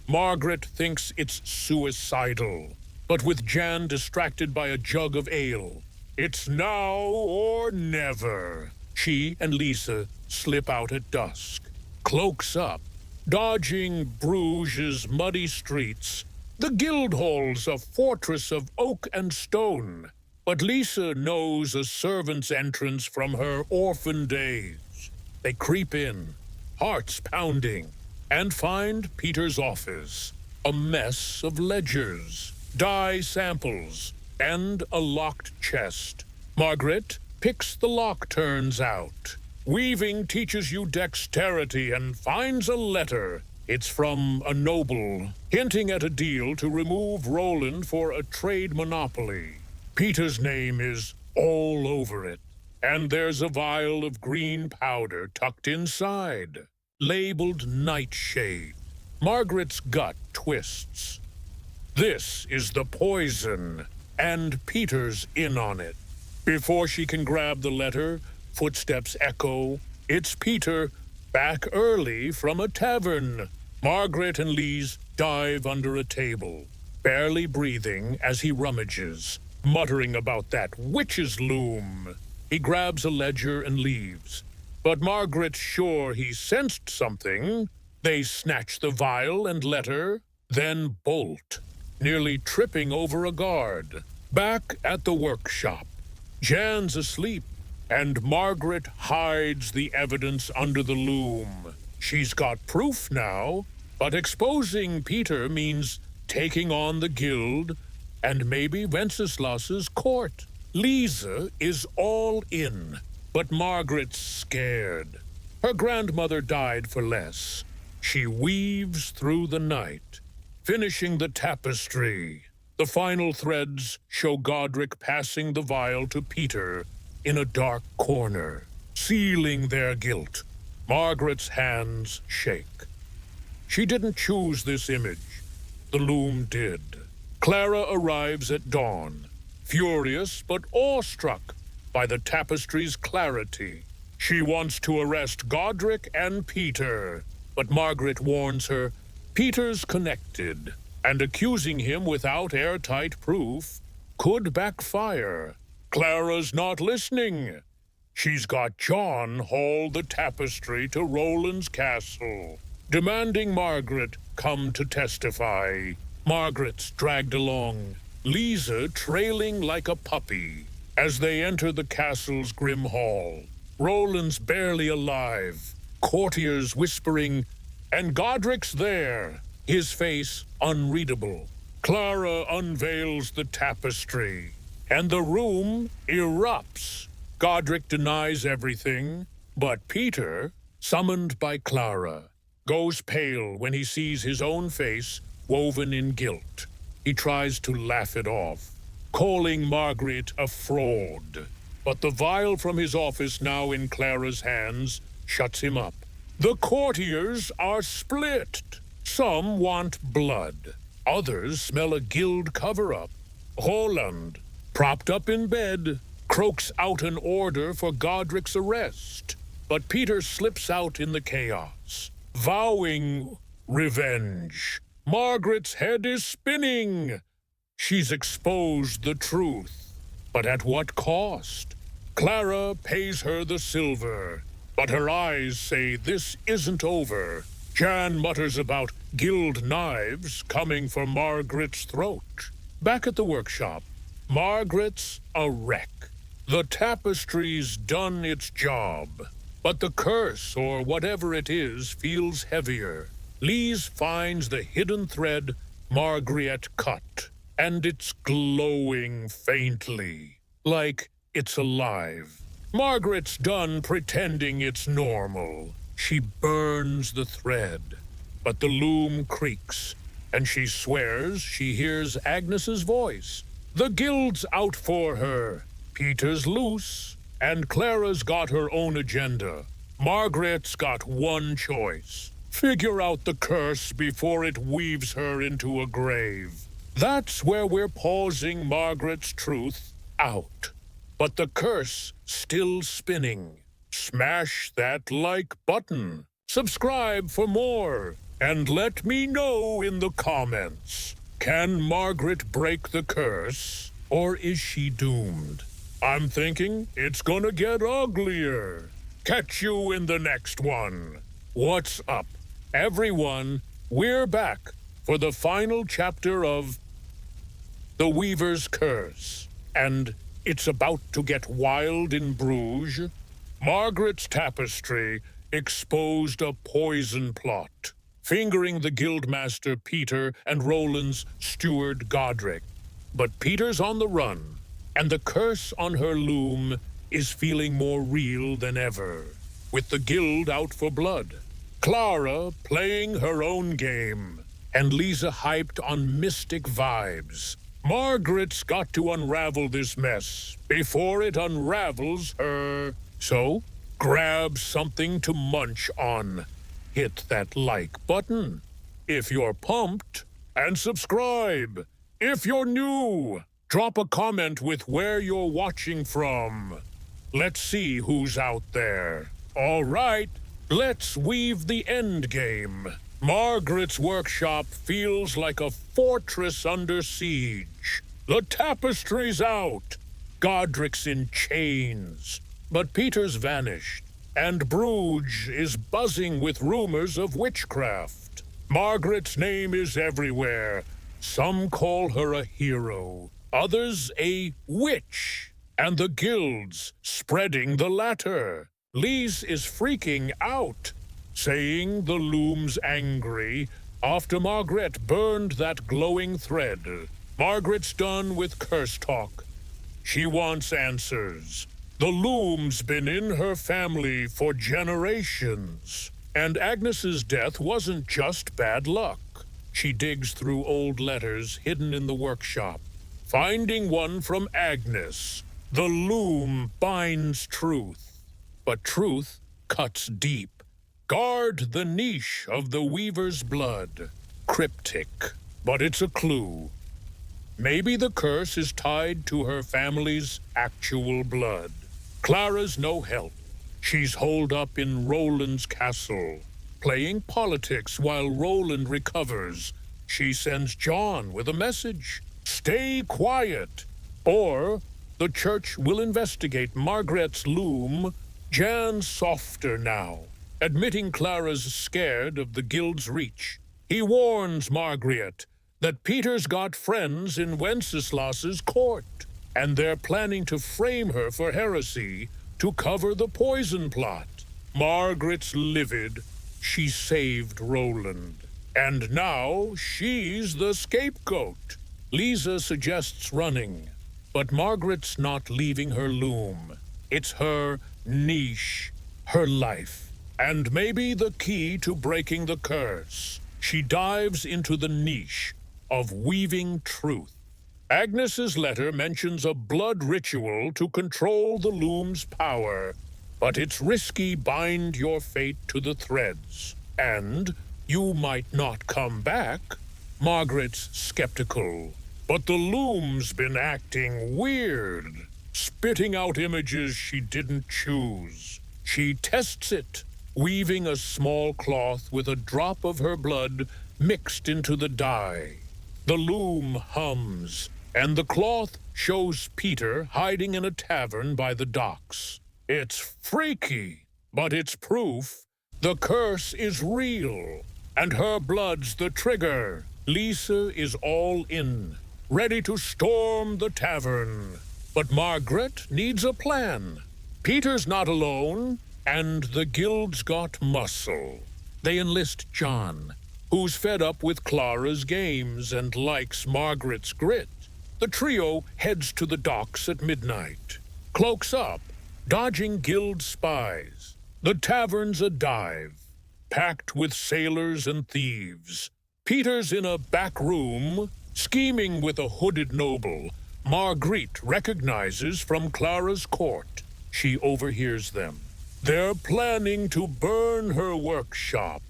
Margaret thinks it's suicidal, but with Jan distracted by a jug of ale, it's now or never. She and Lisa slip out at dusk, cloaks up, dodging Bruges' muddy streets. The Guildhall's a fortress of oak and stone, but Lisa knows a servant's entrance from her orphan days. They creep in, hearts pounding, and find Peter's office, a mess of ledgers, dye samples, and a locked chest. Margaret picks the lock, turns out. Weaving teaches you dexterity and finds a letter. It's from a noble, hinting at a deal to remove Roland for a trade monopoly. Peter's name is all over it, and there's a vial of green powder tucked inside, labeled Nightshade. Margaret's gut twists. This is the poison, and Peter's in on it. Before she can grab the letter, footsteps echo. It's Peter, back early from a tavern. Margaret and Lise dive under a table, barely breathing as he rummages, muttering about that witch's loom. He grabs a ledger and leaves, but Margaret's sure he sensed something. They snatch the vial and letter, then bolt, nearly tripping over a guard. Back at the workshop, Jan's asleep, and Margaret hides the evidence under the loom. She's got proof now, but exposing Peter means taking on the guild and maybe Wenceslas's court. Lisa is all in, but Margaret's scared. Her grandmother died for less. She weaves through the night, finishing the tapestry. The final threads show Godric passing the vial to Peter in a dark corner, sealing their guilt. Margaret's hands shake. She didn't choose this image. The loom did. Clara arrives at dawn, furious but awestruck by the tapestry's clarity. She wants to arrest Godric and Peter, but Margaret warns her Peter's connected, and accusing him without airtight proof could backfire. Clara's not listening. She's got John haul the tapestry to Roland's castle, demanding Margaret come to testify. Margaret's dragged along, Lisa trailing like a puppy. As they enter the castle's grim hall, Roland's barely alive, courtiers whispering, and Godric's there, his face unreadable. Clara unveils the tapestry, and the room erupts. Godric denies everything, but Peter, summoned by Clara, goes pale when he sees his own face woven in guilt. He tries to laugh it off, calling Margaret a fraud. But the vial from his office, now in Clara's hands, shuts him up. The courtiers are split. Some want blood. Others smell a guild cover-up. Roland, propped up in bed, croaks out an order for Godric's arrest. But Peter slips out in the chaos, vowing revenge. Margaret's head is spinning. She's exposed the truth. But at what cost? Clara pays her the silver, but her eyes say this isn't over. Jan mutters about guild knives coming for Margaret's throat. Back at the workshop, Margaret's a wreck. The tapestry's done its job, but the curse, or whatever it is, feels heavier. Lise finds the hidden thread Margaret cut, and it's glowing faintly, like it's alive. Margaret's done pretending it's normal. She burns the thread, but the loom creaks, and she swears she hears Agnes's voice. The guild's out for her. Peter's loose, and Clara's got her own agenda. Margaret's got one choice: figure out the curse before it weaves her into a grave. That's where we're pausing Margaret's truth out. But the curse still spinning. Smash that like button. Subscribe for more. And let me know in the comments. Can Margaret break the curse? Or is she doomed? I'm thinking it's gonna get uglier. Catch you in the next one. What's up, everyone? We're back for the final chapter of The Weaver's Curse. And it's about to get wild in Bruges. Margaret's tapestry exposed a poison plot, fingering the guildmaster Peter and Roland's steward Godric. But Peter's on the run, and the curse on her loom is feeling more real than ever, with the guild out for blood. Clara playing her own game, and Lisa hyped on mystic vibes. Margaret's got to unravel this mess before it unravels her. So, grab something to munch on. Hit that like button if you're pumped, and subscribe if you're new. Drop a comment with where you're watching from. Let's see who's out there. All right, let's weave the end game. Margaret's workshop feels like a fortress under siege. The tapestry's out. Godric's in chains. But Peter's vanished, and Bruges is buzzing with rumors of witchcraft. Margaret's name is everywhere. Some call her a hero, others a witch, and the guilds spreading the latter. Lise is freaking out, saying the loom's angry after Margaret burned that glowing thread. Margaret's done with curse talk. She wants answers. The loom's been in her family for generations, and Agnes's death wasn't just bad luck. She digs through old letters hidden in the workshop, finding one from Agnes. The loom binds truth, but truth cuts deep. Guard the niche of the weaver's blood. Cryptic, but it's a clue. Maybe the curse is tied to her family's actual blood. Clara's no help. She's holed up in Roland's castle, playing politics while Roland recovers. She sends John with a message: stay quiet, or The church will investigate Margaret's loom. Jan's softer now, admitting Clara's scared of the guild's reach. He warns Margaret that Peter's got friends in Wenceslas's court, and they're planning to frame her for heresy to cover the poison plot. Margaret's livid. She saved Roland, and now she's the scapegoat. Lisa suggests running, but Margaret's not leaving her loom. It's her niche, her life, and maybe the key to breaking the curse. She dives into the niche of weaving truth. Agnes's letter mentions a blood ritual to control the loom's power, but it's risky. Bind your fate to the threads, and you might not come back. Margaret's skeptical, but the loom's been acting weird, spitting out images she didn't choose. She tests it, weaving a small cloth with a drop of her blood mixed into the dye. The loom hums, and the cloth shows Peter hiding in a tavern by the docks. It's freaky, but it's proof. The curse is real, and her blood's the trigger. Lisa is all in, ready to storm the tavern. But Margaret needs a plan. Peter's not alone, and the guild's got muscle. They enlist John, who's fed up with Clara's games and likes Margaret's grit. The trio heads to the docks at midnight. Cloaks up, dodging guild spies. The tavern's a dive, packed with sailors and thieves. Peter's in a back room, scheming with a hooded noble Marguerite recognizes from Clara's court. She overhears them. They're planning to burn her workshop,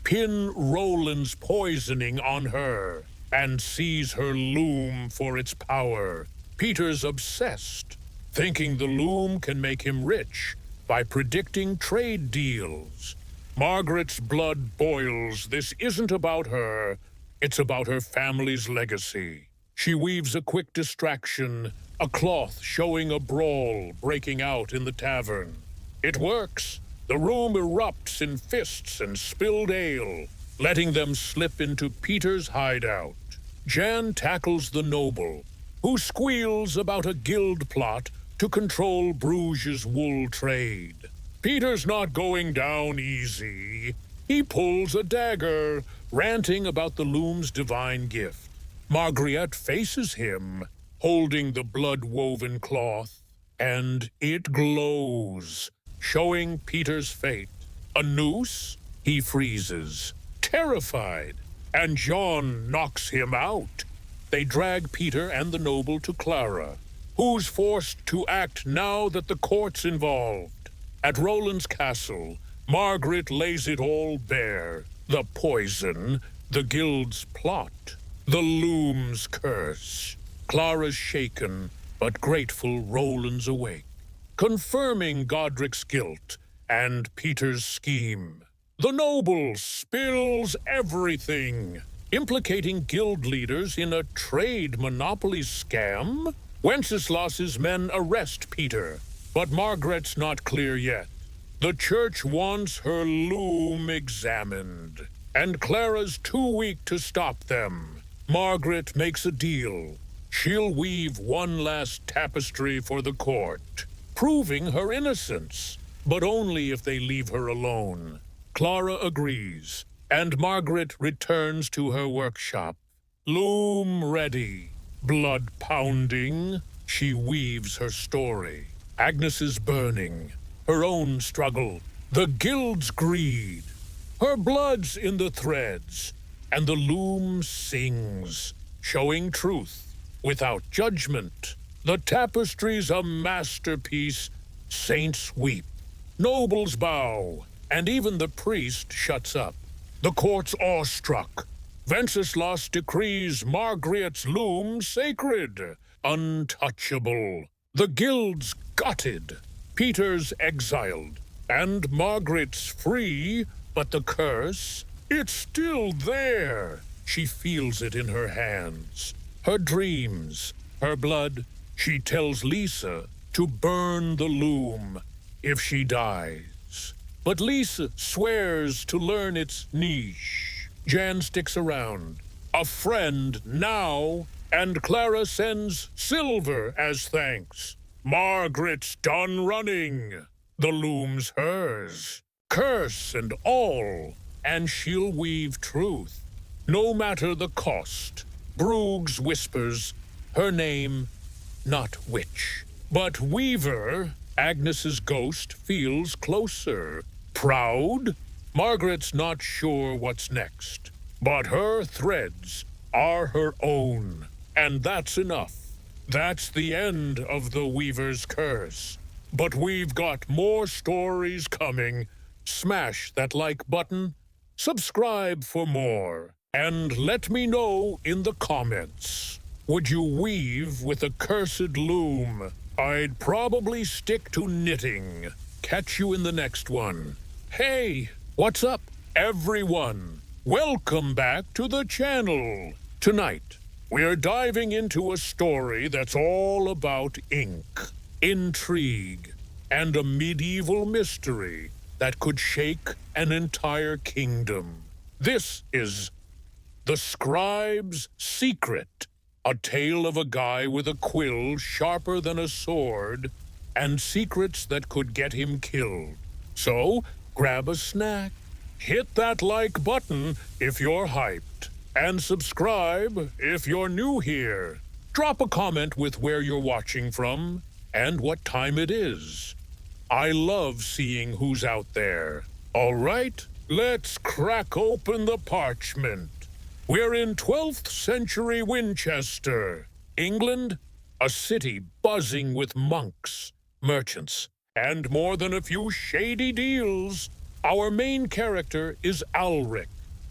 pin Roland's poisoning on her, and seize her loom for its power. Peter's obsessed, thinking the loom can make him rich by predicting trade deals. Margaret's blood boils. This isn't about her. It's about her family's legacy. She weaves a quick distraction, a cloth showing a brawl breaking out in the tavern. It works. The room erupts in fists and spilled ale, letting them slip into Peter's hideout. Jan tackles the noble, who squeals about a guild plot to control Bruges' wool trade. Peter's not going down easy. He pulls a dagger, ranting about the loom's divine gift. Margaret faces him, holding the blood-woven cloth, and it glows, showing Peter's fate. A noose? He freezes, terrified, and John knocks him out. They drag Peter and the noble to Clara, who's forced to act now that the court's involved. At Roland's castle, Margaret lays it all bare. The poison, the guild's plot, the loom's curse. Clara's shaken, but grateful Roland's awake, confirming Godric's guilt and Peter's scheme. The noble spills everything, implicating guild leaders in a trade monopoly scam. Wenceslas's men arrest Peter, but Margaret's not clear yet. The church wants her loom examined, and Clara's too weak to stop them. Margaret makes a deal. She'll weave one last tapestry for the court, proving her innocence, but only if they leave her alone. Clara agrees, and Margaret returns to her workshop. Loom ready, blood pounding, she weaves her story. Agnes is burning, her own struggle, the guild's greed. Her blood's in the threads, and the loom sings, showing truth without judgment. The tapestry's a masterpiece. Saints weep, nobles bow, and even the priest shuts up. The court's awestruck. Wenceslas decrees Margaret's loom sacred, untouchable. The guild's gutted. Peter's exiled, and Margaret's free, but the curse, it's still there. She feels it in her hands, her dreams, her blood, She tells Lisa to burn the loom if she dies. But Lisa swears to learn its niche. Jan sticks around, a friend now, and Clara sends silver as thanks. Margaret's done running. The loom's hers, curse and all, and she'll weave truth, no matter the cost. Broogs whispers her name, not witch, but Weaver. Agnes's ghost feels closer. Proud? Margaret's not sure what's next, but her threads are her own, and that's enough. That's the end of the Weaver's curse. But we've got more stories coming. Smash that like button, subscribe for more, and let me know in the comments. Would you weave with a cursed loom? I'd probably stick to knitting. Catch you in the next one. Hey, what's up, everyone? Welcome back to the channel. Tonight, we're diving into a story that's all about ink, intrigue, and a medieval mystery that could shake an entire kingdom. This is The Scribe's Secret, a tale of a guy with a quill sharper than a sword and secrets that could get him killed. So, grab a snack, hit that like button if you're hyped, and subscribe if you're new here. Drop a comment with where you're watching from and what time it is. I love seeing who's out there. All right, let's crack open the parchment. We're in 12th century Winchester, England, a city buzzing with monks, merchants, and more than a few shady deals. Our main character is Alric,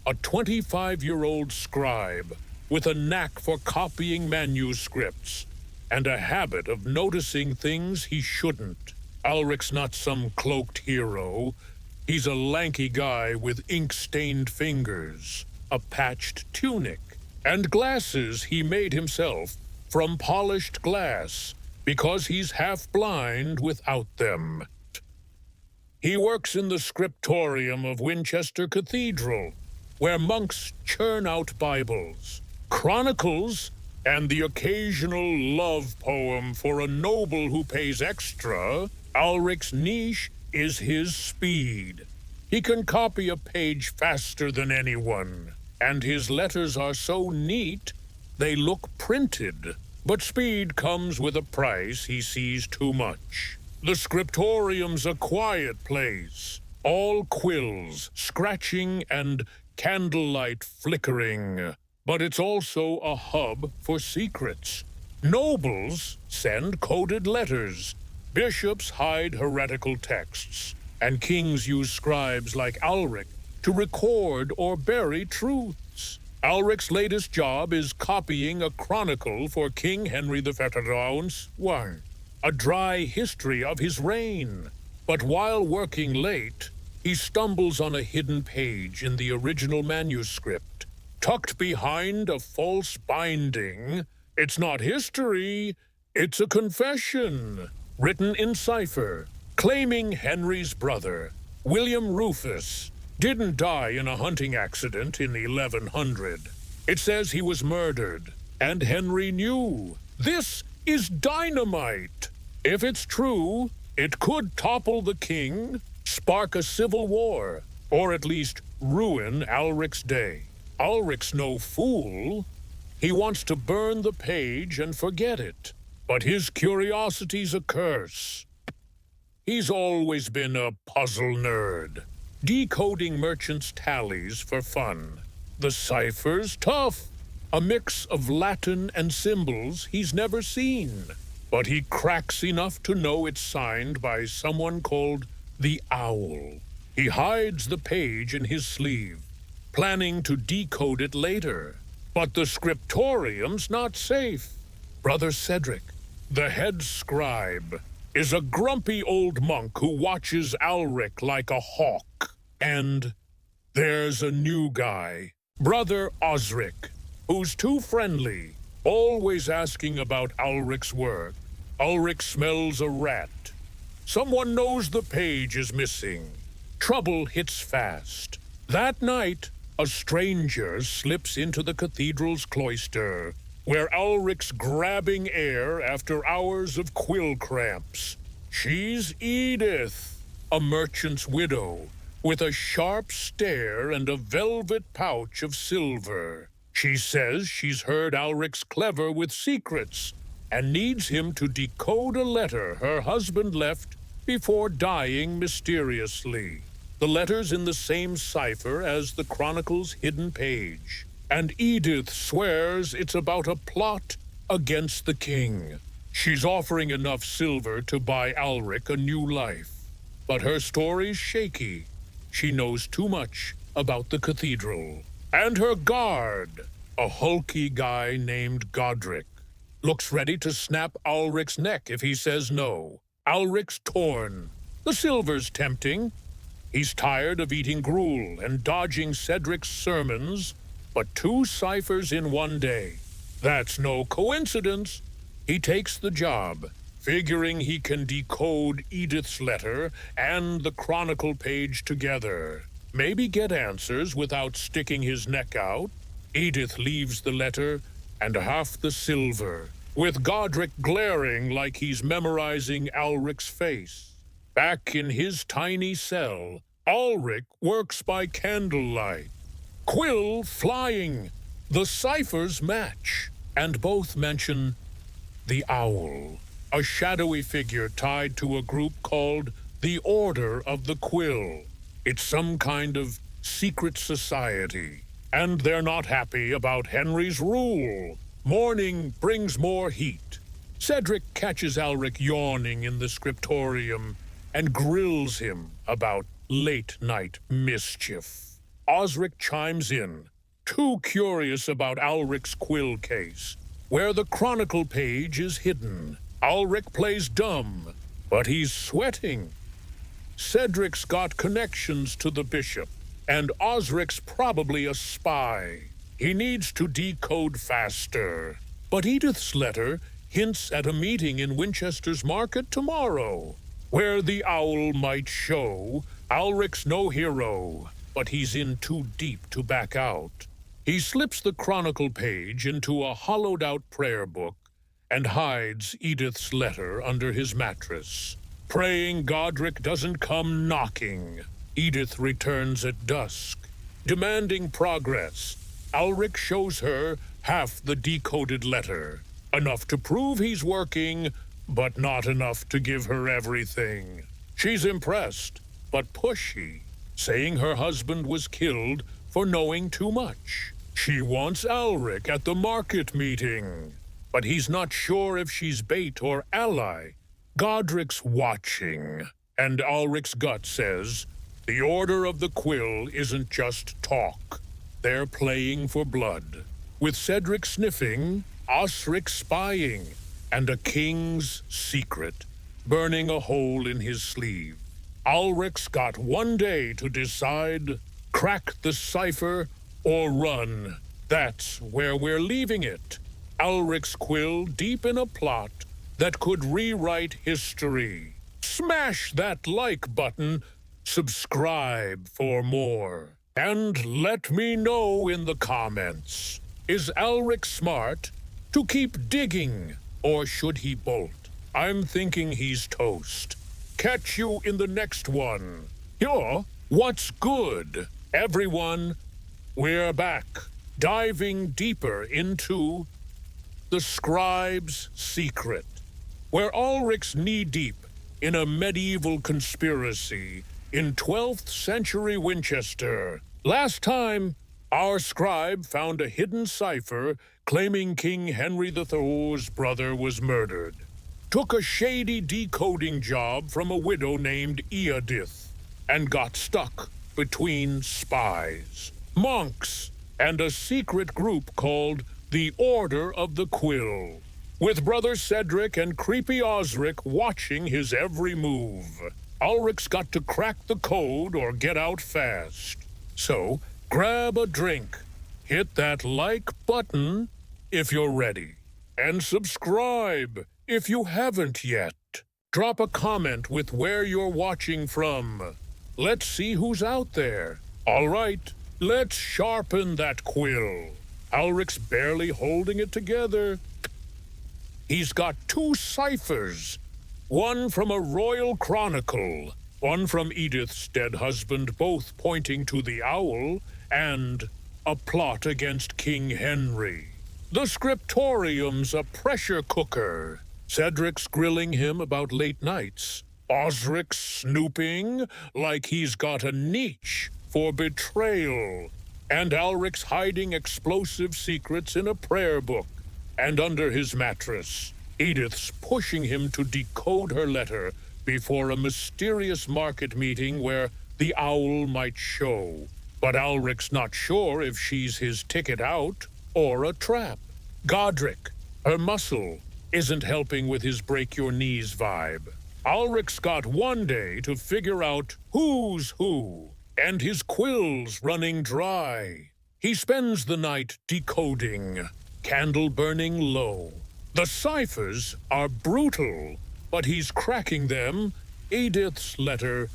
a 25-year-old scribe with a knack for copying manuscripts and a habit of noticing things he shouldn't. Alric's not some cloaked hero. He's a lanky guy with ink-stained fingers, a patched tunic, and glasses he made himself from polished glass because he's half blind without them. He works in the scriptorium of Winchester Cathedral, where monks churn out Bibles, chronicles, and the occasional love poem for a noble who pays extra. Alric's niche is his speed. He can copy a page faster than anyone, and his letters are so neat they look printed. But speed comes with a price he sees too much. The scriptorium's a quiet place, all quills, scratching, and candlelight flickering. But it's also a hub for secrets. Nobles send coded letters, bishops hide heretical texts, and kings use scribes like Alric to record or bury truths. Alric's latest job is copying a chronicle for King Henry II's one, a dry history of his reign. But while working late, he stumbles on a hidden page in the original manuscript. Tucked behind a false binding, it's not history, it's a confession, written in cipher, claiming Henry's brother, William Rufus, didn't die in a hunting accident in 1100. It says he was murdered, and Henry knew. This is dynamite. If it's true, it could topple the king, spark a civil war, or at least ruin Alric's day. Alric's no fool. He wants to burn the page and forget it, but his curiosity's a curse. He's always been a puzzle nerd, decoding merchants' tallies for fun. The cipher's tough, a mix of Latin and symbols he's never seen. But he cracks enough to know it's signed by someone called the Owl. He hides the page in his sleeve, planning to decode it later. But the scriptorium's not safe. Brother Cedric, the head scribe, is a grumpy old monk who watches Alric like a hawk. And there's a new guy, Brother Osric, who's too friendly. always asking about Ulrich's work. Ulrich smells a rat. Someone knows the page is missing. Trouble hits fast. That night, a stranger slips into the cathedral's cloister, where Ulrich's grabbing air after hours of quill cramps. She's Edith, a merchant's widow, with a sharp stare and a velvet pouch of silver. She says she's heard Ulrich's clever with secrets and needs him to decode a letter her husband left before dying mysteriously. The letter's in the same cipher as the Chronicle's hidden page, and Edith swears it's about a plot against the king. She's offering enough silver to buy Ulrich a new life, but her story's shaky. She knows too much about the cathedral. And her guard, a hulky guy named Godric, looks ready to snap Ulrich's neck if he says no. Ulrich's torn. The silver's tempting. He's tired of eating gruel and dodging Cedric's sermons, but 2 ciphers in one day. That's no coincidence. He takes the job, figuring he can decode Edith's letter and the Chronicle page together. Maybe get answers without sticking his neck out. Edith leaves the letter and half the silver, with Godric glaring like he's memorizing Ulrich's face. Back in his tiny cell, Ulrich works by candlelight. Quill flying. The ciphers match, and both mention the owl, a shadowy figure tied to a group called the Order of the Quill. It's some kind of secret society, and they're not happy about Henry's rule. Morning brings more heat. Cedric catches Ulrich yawning in the scriptorium and grills him about late-night mischief. Osric chimes in, too curious about Ulrich's quill case, where the Chronicle page is hidden. Ulrich plays dumb, but he's sweating. Cedric's got connections to the bishop, and Osric's probably a spy. He needs to decode faster. But Edith's letter hints at a meeting in Winchester's Market tomorrow, where the owl might show. Ulrich's no hero, but he's in too deep to back out. He slips the Chronicle page into a hollowed-out prayer book and hides Edith's letter under his mattress, praying Godric doesn't come knocking. Edith returns at dusk, demanding progress. Ulrich shows her half the decoded letter, enough to prove he's working, but not enough to give her everything. She's impressed, but pushy, saying her husband was killed for knowing too much. She wants Ulrich at the market meeting, but he's not sure if she's bait or ally. Godric's watching, and Ulrich's gut says, the Order of the Quill isn't just talk. They're playing for blood, with Cedric sniffing, Osric spying, and a king's secret burning a hole in his sleeve. Ulrich's got one day to decide, crack the cipher or run. That's where we're leaving it. Ulrich's quill deep in a plot that could rewrite history. Smash that like button, subscribe for more, and let me know in the comments. Is Ulrich smart to keep digging, or should he bolt? I'm thinking he's toast. Catch you in the next one. You're What's Good, everyone? We're back, diving deeper into the scribe's secret, where Ulrich's knee-deep in a medieval conspiracy in 12th century Winchester. Last time, our scribe found a hidden cipher claiming King Henry III's brother was murdered. Took a shady decoding job from a widow named Edith, and got stuck between spies, monks, and a secret group called the Order of the Quill, with Brother Cedric and creepy Osric watching his every move. Ulrich's got to crack the code or get out fast. So, grab a drink, hit that like button if you're ready. And subscribe if you haven't yet. Drop a comment with where you're watching from. Let's see who's out there. All right, let's sharpen that quill. Alric's barely holding it together. He's got 2 ciphers. One from a royal chronicle, one from Edith's dead husband, both pointing to the owl, and a plot against King Henry. The scriptorium's a pressure cooker. Cedric's grilling him about late nights. Osric's snooping like he's got a niche for betrayal. And Alric's hiding explosive secrets in a prayer book. And under his mattress, Edith's pushing him to decode her letter before a mysterious market meeting where the owl might show. But Alric's not sure if she's his ticket out or a trap. Godric, her muscle, isn't helping with his break-your-knees vibe. Alric's got one day to figure out who's who, and his quill's running dry. He spends the night decoding, candle burning low. The ciphers are brutal, but he's cracking them. Edith's letter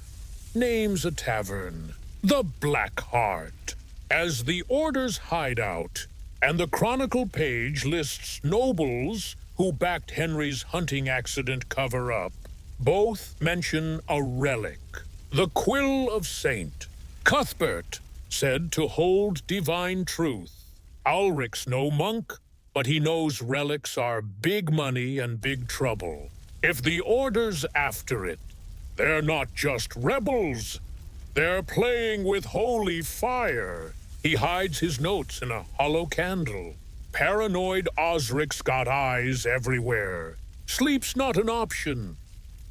names a tavern, the Black Heart, as the Order's hideout, and the Chronicle page lists nobles who backed Henry's hunting accident cover-up. Both mention a relic, the Quill of Saint. Cuthbert, said to hold divine truth. Alric's no monk, but he knows relics are big money and big trouble. If the Order's after it, they're not just rebels. They're playing with holy fire. He hides his notes in a hollow candle. Paranoid Osric's got eyes everywhere. Sleep's not an option.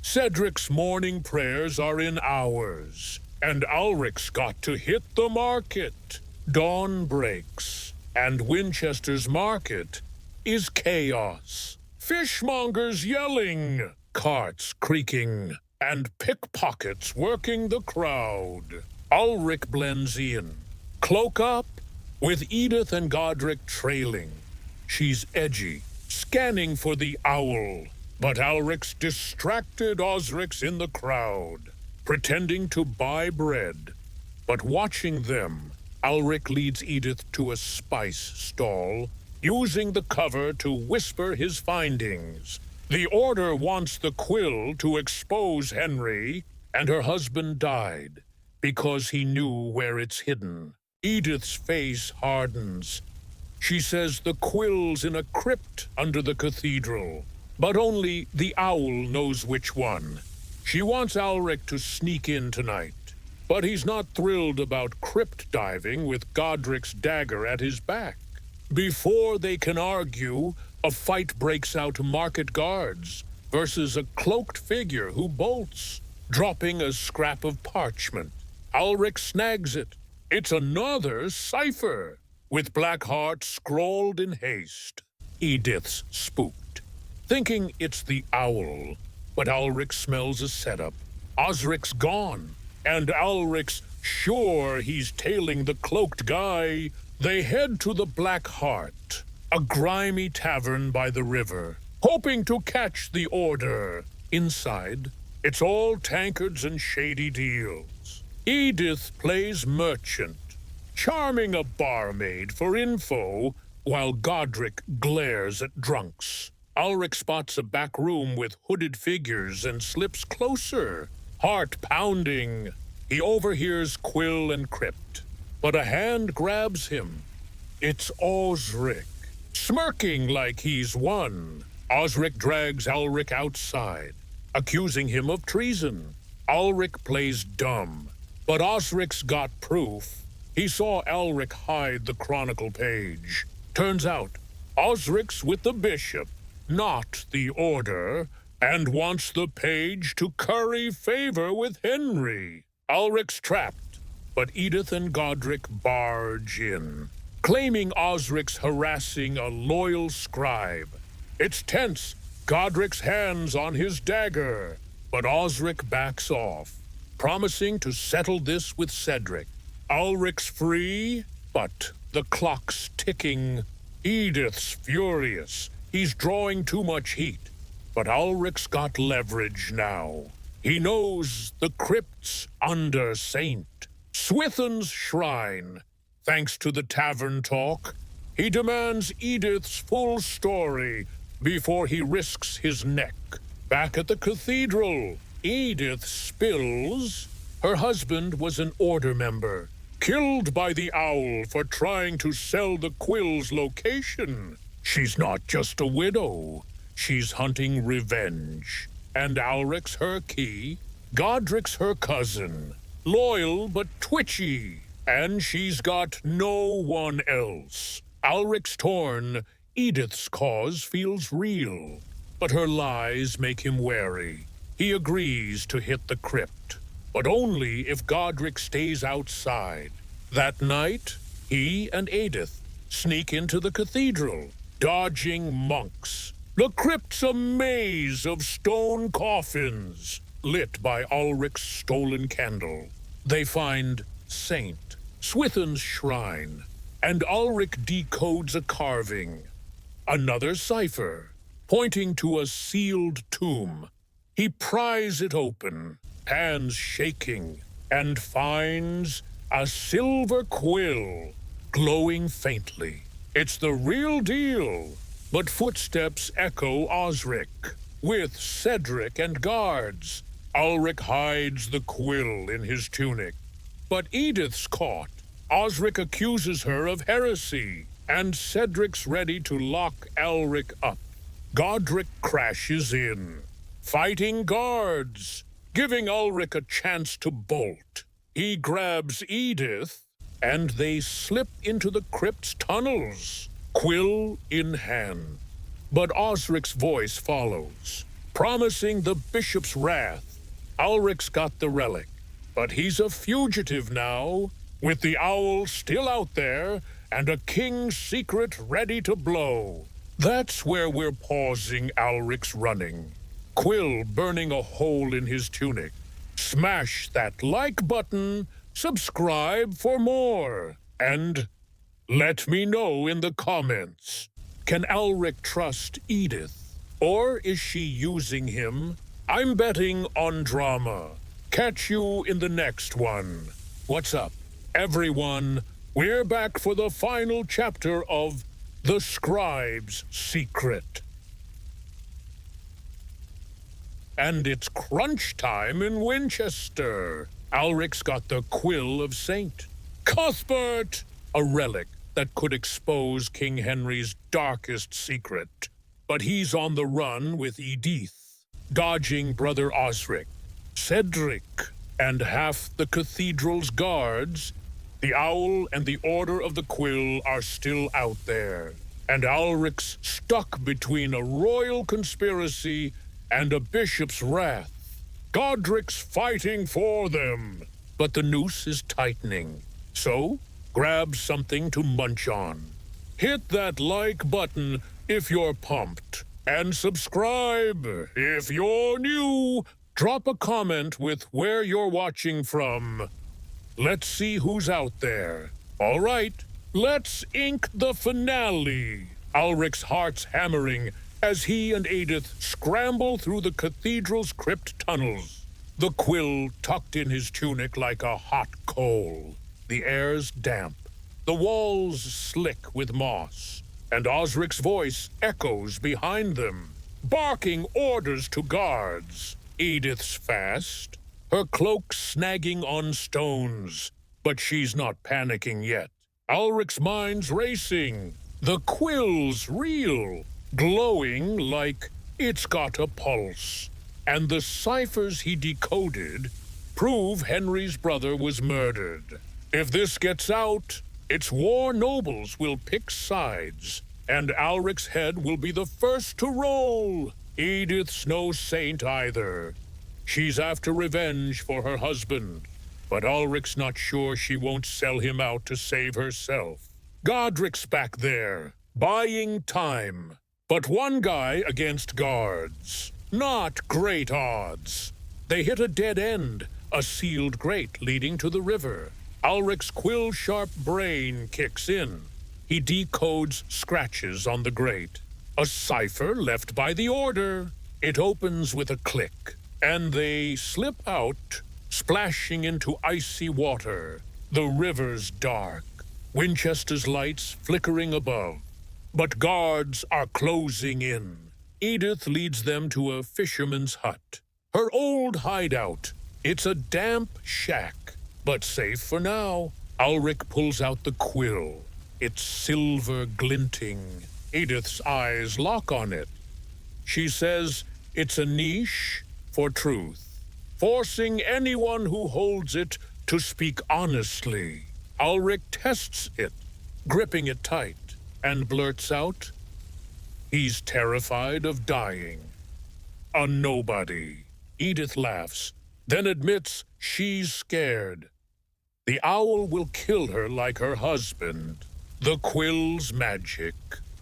Cedric's morning prayers are in hours, and Alric's got to hit the market. Dawn breaks, and Winchester's market is chaos. Fishmongers yelling, carts creaking, and pickpockets working the crowd. Alric blends in, cloak up, with Edith and Godric trailing. She's edgy, scanning for the owl, but Alric's distracted Osric's in the crowd, pretending to buy bread. But watching them, Alric leads Edith to a spice stall, using the cover to whisper his findings. The Order wants the quill to expose Henry, and her husband died because he knew where it's hidden. Edith's face hardens. She says the quill's in a crypt under the cathedral, but only the owl knows which one. She wants Alric to sneak in tonight, but he's not thrilled about crypt diving with Godric's dagger at his back. Before they can argue, a fight breaks out market guards versus a cloaked figure who bolts, dropping a scrap of parchment. Alric snags it. It's another cipher, with Black Heart scrawled in haste. Edith's spooked, thinking it's the owl, but Alric smells a setup. Osric's gone, and Alric's sure he's tailing the cloaked guy. They head to the Black Heart, a grimy tavern by the river, hoping to catch the Order. Inside, it's all tankards and shady deals. Edith plays merchant, charming a barmaid for info, while Godric glares at drunks. Alric spots a back room with hooded figures and slips closer, heart pounding. He overhears Quill and Crypt, but a hand grabs him. It's Osric, smirking like he's won. Osric drags Alric outside, accusing him of treason. Alric plays dumb, but Osric's got proof. He saw Alric hide the Chronicle page. Turns out, Osric's with the bishop, not the Order, and wants the page to curry favor with Henry. Alric's trapped, but Edith and Godric barge in, claiming Osric's harassing a loyal scribe. It's tense. Godric's hands on his dagger, but Osric backs off, promising to settle this with Cedric. Alric's free, but the clock's ticking. Edith's furious. He's drawing too much heat. But Ulrich's got leverage now. He knows the crypt's under Saint Swithin's shrine. Thanks to the tavern talk, he demands Edith's full story before he risks his neck. Back at the cathedral, Edith spills her husband was an order member, killed by the owl for trying to sell the quill's location. She's not just a widow. She's hunting revenge. And Ulrich's her key, Godric's her cousin. Loyal but twitchy. And she's got no one else. Ulrich's torn. Edith's cause feels real. But her lies make him wary. He agrees to hit the crypt, but only if Godric stays outside. That night, he and Edith sneak into the cathedral, dodging monks. The crypt's a maze of stone coffins, lit by Ulrich's stolen candle. They find Saint Swithin's shrine, and Ulrich decodes a carving. Another cipher, pointing to a sealed tomb. He pries it open, hands shaking, and finds a silver quill glowing faintly. It's the real deal, but footsteps echo Osric, with Cedric and guards. Ulric hides the quill in his tunic, but Edith's caught. Osric accuses her of heresy, and Cedric's ready to lock Ulric up. Godric crashes in, fighting guards, giving Ulric a chance to bolt. He grabs Edith, and they slip into the crypt's tunnels, quill in hand. But Osric's voice follows, promising the bishop's wrath. Ulric's got the relic, but he's a fugitive now, with the owl still out there and a king's secret ready to blow. That's where we're pausing Ulric's running. Quill burning a hole in his tunic. Smash that like button, subscribe for more, and let me know in the comments. Can Ulric trust Edith, or is she using him? I'm betting on drama. Catch you in the next one. What's up, everyone? We're back for the final chapter of The Scribe's Secret. And it's crunch time in Winchester. Ulric's got the quill of Saint Cuthbert, a relic that could expose King Henry's darkest secret. But he's on the run with Edith, dodging Brother Osric, Cedric, and half the cathedral's guards. The owl and the Order of the Quill are still out there, and Ulric's stuck between a royal conspiracy and a bishop's wrath. Godric's fighting for them, but the noose is tightening. So, grab something to munch on. Hit that like button if you're pumped, and subscribe if you're new. Drop a comment with where you're watching from. Let's see who's out there. All right, let's ink the finale. Ulric's heart's hammering as he and Edith scramble through the cathedral's crypt tunnels. The quill tucked in his tunic like a hot coal. The air's damp, the walls slick with moss, and Osric's voice echoes behind them, barking orders to guards. Edith's fast, her cloak snagging on stones, but she's not panicking yet. Ulric's mind's racing. The quill's real, glowing like it's got a pulse. And the ciphers he decoded prove Henry's brother was murdered. If this gets out, its war nobles will pick sides, and Ulric's head will be the first to roll. Edith's no saint either. She's after revenge for her husband, but Ulric's not sure she won't sell him out to save herself. Godric's back there, buying time. But one guy against guards. Not great odds. They hit a dead end, a sealed grate leading to the river. Ulric's quill-sharp brain kicks in. he decodes scratches on the grate. A cipher left by the Order. It opens with a click, and they slip out, splashing into icy water. The river's dark, Winchester's lights flickering above. But guards are closing in. Edith leads them to a fisherman's hut. Her old hideout. It's a damp shack, but safe for now. Ulrich pulls out the quill. It's silver glinting. Edith's eyes lock on it. She says it's a niche for truth, forcing anyone who holds it to speak honestly. Ulrich tests it, gripping it tight, and blurts out, he's terrified of dying. A nobody. Edith laughs, then admits she's scared. The owl will kill her like her husband. The quill's magic.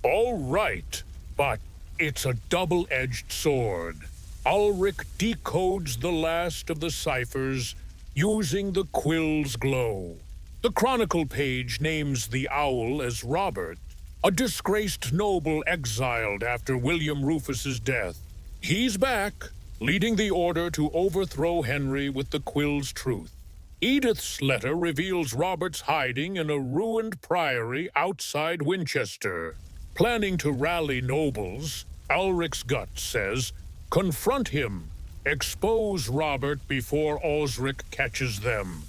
All right, but it's a double-edged sword. Ulrich decodes the last of the ciphers using the quill's glow. The chronicle page names the owl as Robert, a disgraced noble exiled after William Rufus's death. He's back, leading the Order to overthrow Henry with the quill's truth. Edith's letter reveals Robert's hiding in a ruined priory outside Winchester. Planning to rally nobles, Ulrich's gut says, confront him, expose Robert before Osric catches them.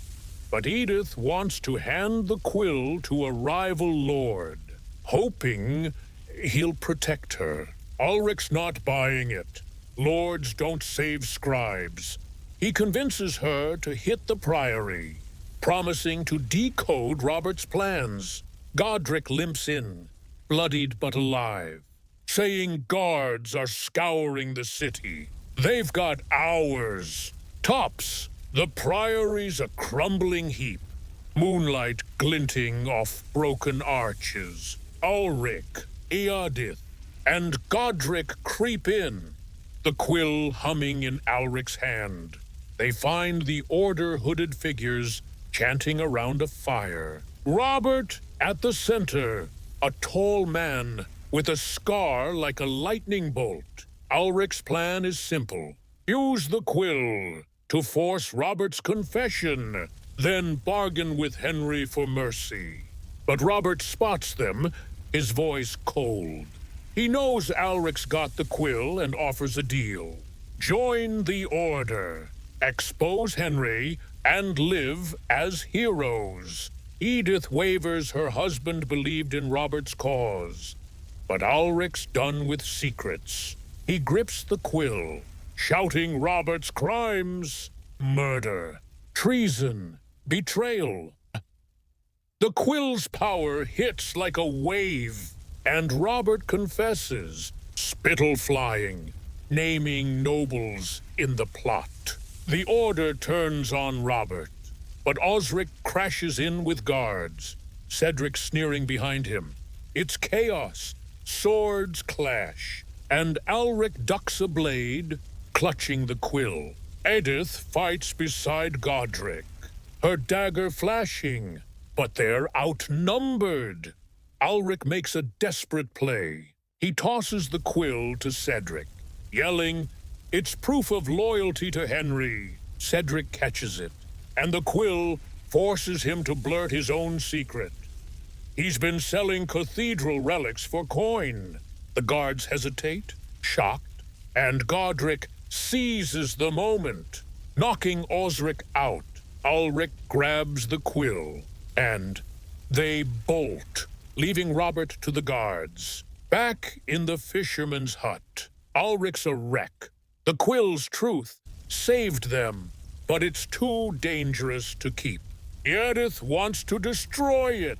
But Edith wants to hand the quill to a rival lord, hoping he'll protect her. Ulrich's not buying it. Lords don't save scribes. He convinces her to hit the priory, promising to decode Robert's plans. Godric limps in, bloodied but alive, saying guards are scouring the city. They've got hours. Tops. The priory's a crumbling heap, moonlight glinting off broken arches. Ulrich, Eadith, and Godric creep in, the quill humming in Ulrich's hand. They find the Order-hooded figures chanting around a fire. Robert at the center, a tall man with a scar like a lightning bolt. Ulrich's plan is simple. Use the quill to force Robert's confession, then bargain with Henry for mercy. But Robert spots them, his voice cold. He knows Ulrich's got the quill and offers a deal. Join the Order, expose Henry, and live as heroes. Edith wavers her husband believed in Robert's cause. But Ulrich's done with secrets. He grips the quill, shouting Robert's crimes: murder, treason, betrayal. The quill's power hits like a wave, and Robert confesses, spittle flying, naming nobles in the plot. The Order turns on Robert, but Osric crashes in with guards, Cedric sneering behind him. It's chaos, swords clash, and Ulrich ducks a blade, clutching the quill. Edith fights beside Godric, her dagger flashing, but they're outnumbered. Ulrich makes a desperate play. He tosses the quill to Cedric, yelling, "It's proof of loyalty to Henry." Cedric catches it, and the quill forces him to blurt his own secret. He's been selling cathedral relics for coin. The guards hesitate, shocked, and Godric seizes the moment. Knocking Osric out, Ulrich grabs the quill, and they bolt, leaving Robert to the guards. Back in the fisherman's hut, Ulrich's a wreck. The quill's truth saved them, but it's too dangerous to keep. Edith wants to destroy it,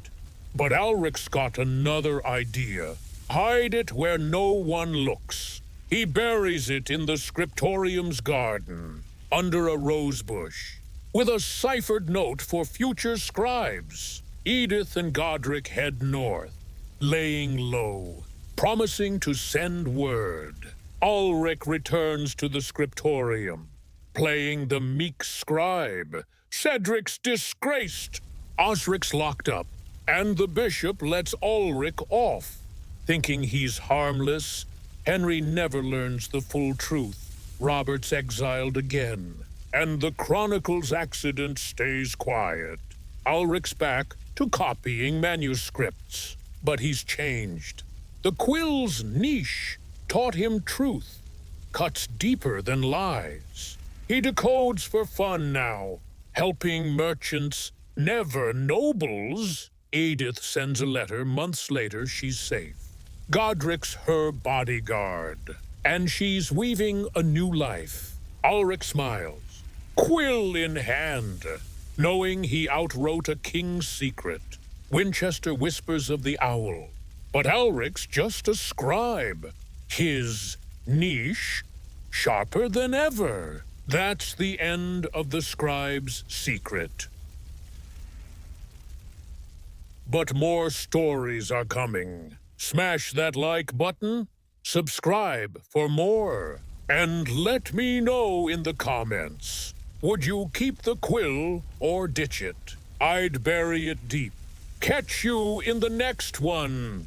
but Ulrich's got another idea. Hide it where no one looks. He buries it in the scriptorium's garden, under a rosebush, with a ciphered note for future scribes. Edith and Godric head north, laying low, promising to send word. Ulrich returns to the scriptorium, playing the meek scribe. Cedric's disgraced. Osric's locked up, and the bishop lets Ulrich off. Thinking he's harmless, Henry never learns the full truth. Robert's exiled again, and the Chronicle's accident stays quiet. Ulrich's back to copying manuscripts, but he's changed. The quill's niche taught him truth, cuts deeper than lies. He decodes for fun now, helping merchants, never nobles. Edith sends a letter. Months later, she's safe. Godric's her bodyguard, and she's weaving a new life. Ulrich smiles, quill in hand, knowing he outwrote a king's secret. Winchester whispers of the owl, but Ulrich's just a scribe. His niche sharper than ever. That's the end of the scribe's secret. But more stories are coming. Smash that like button, subscribe for more, and let me know in the comments. Would you keep the quill or ditch it? I'd bury it deep. Catch you in the next one.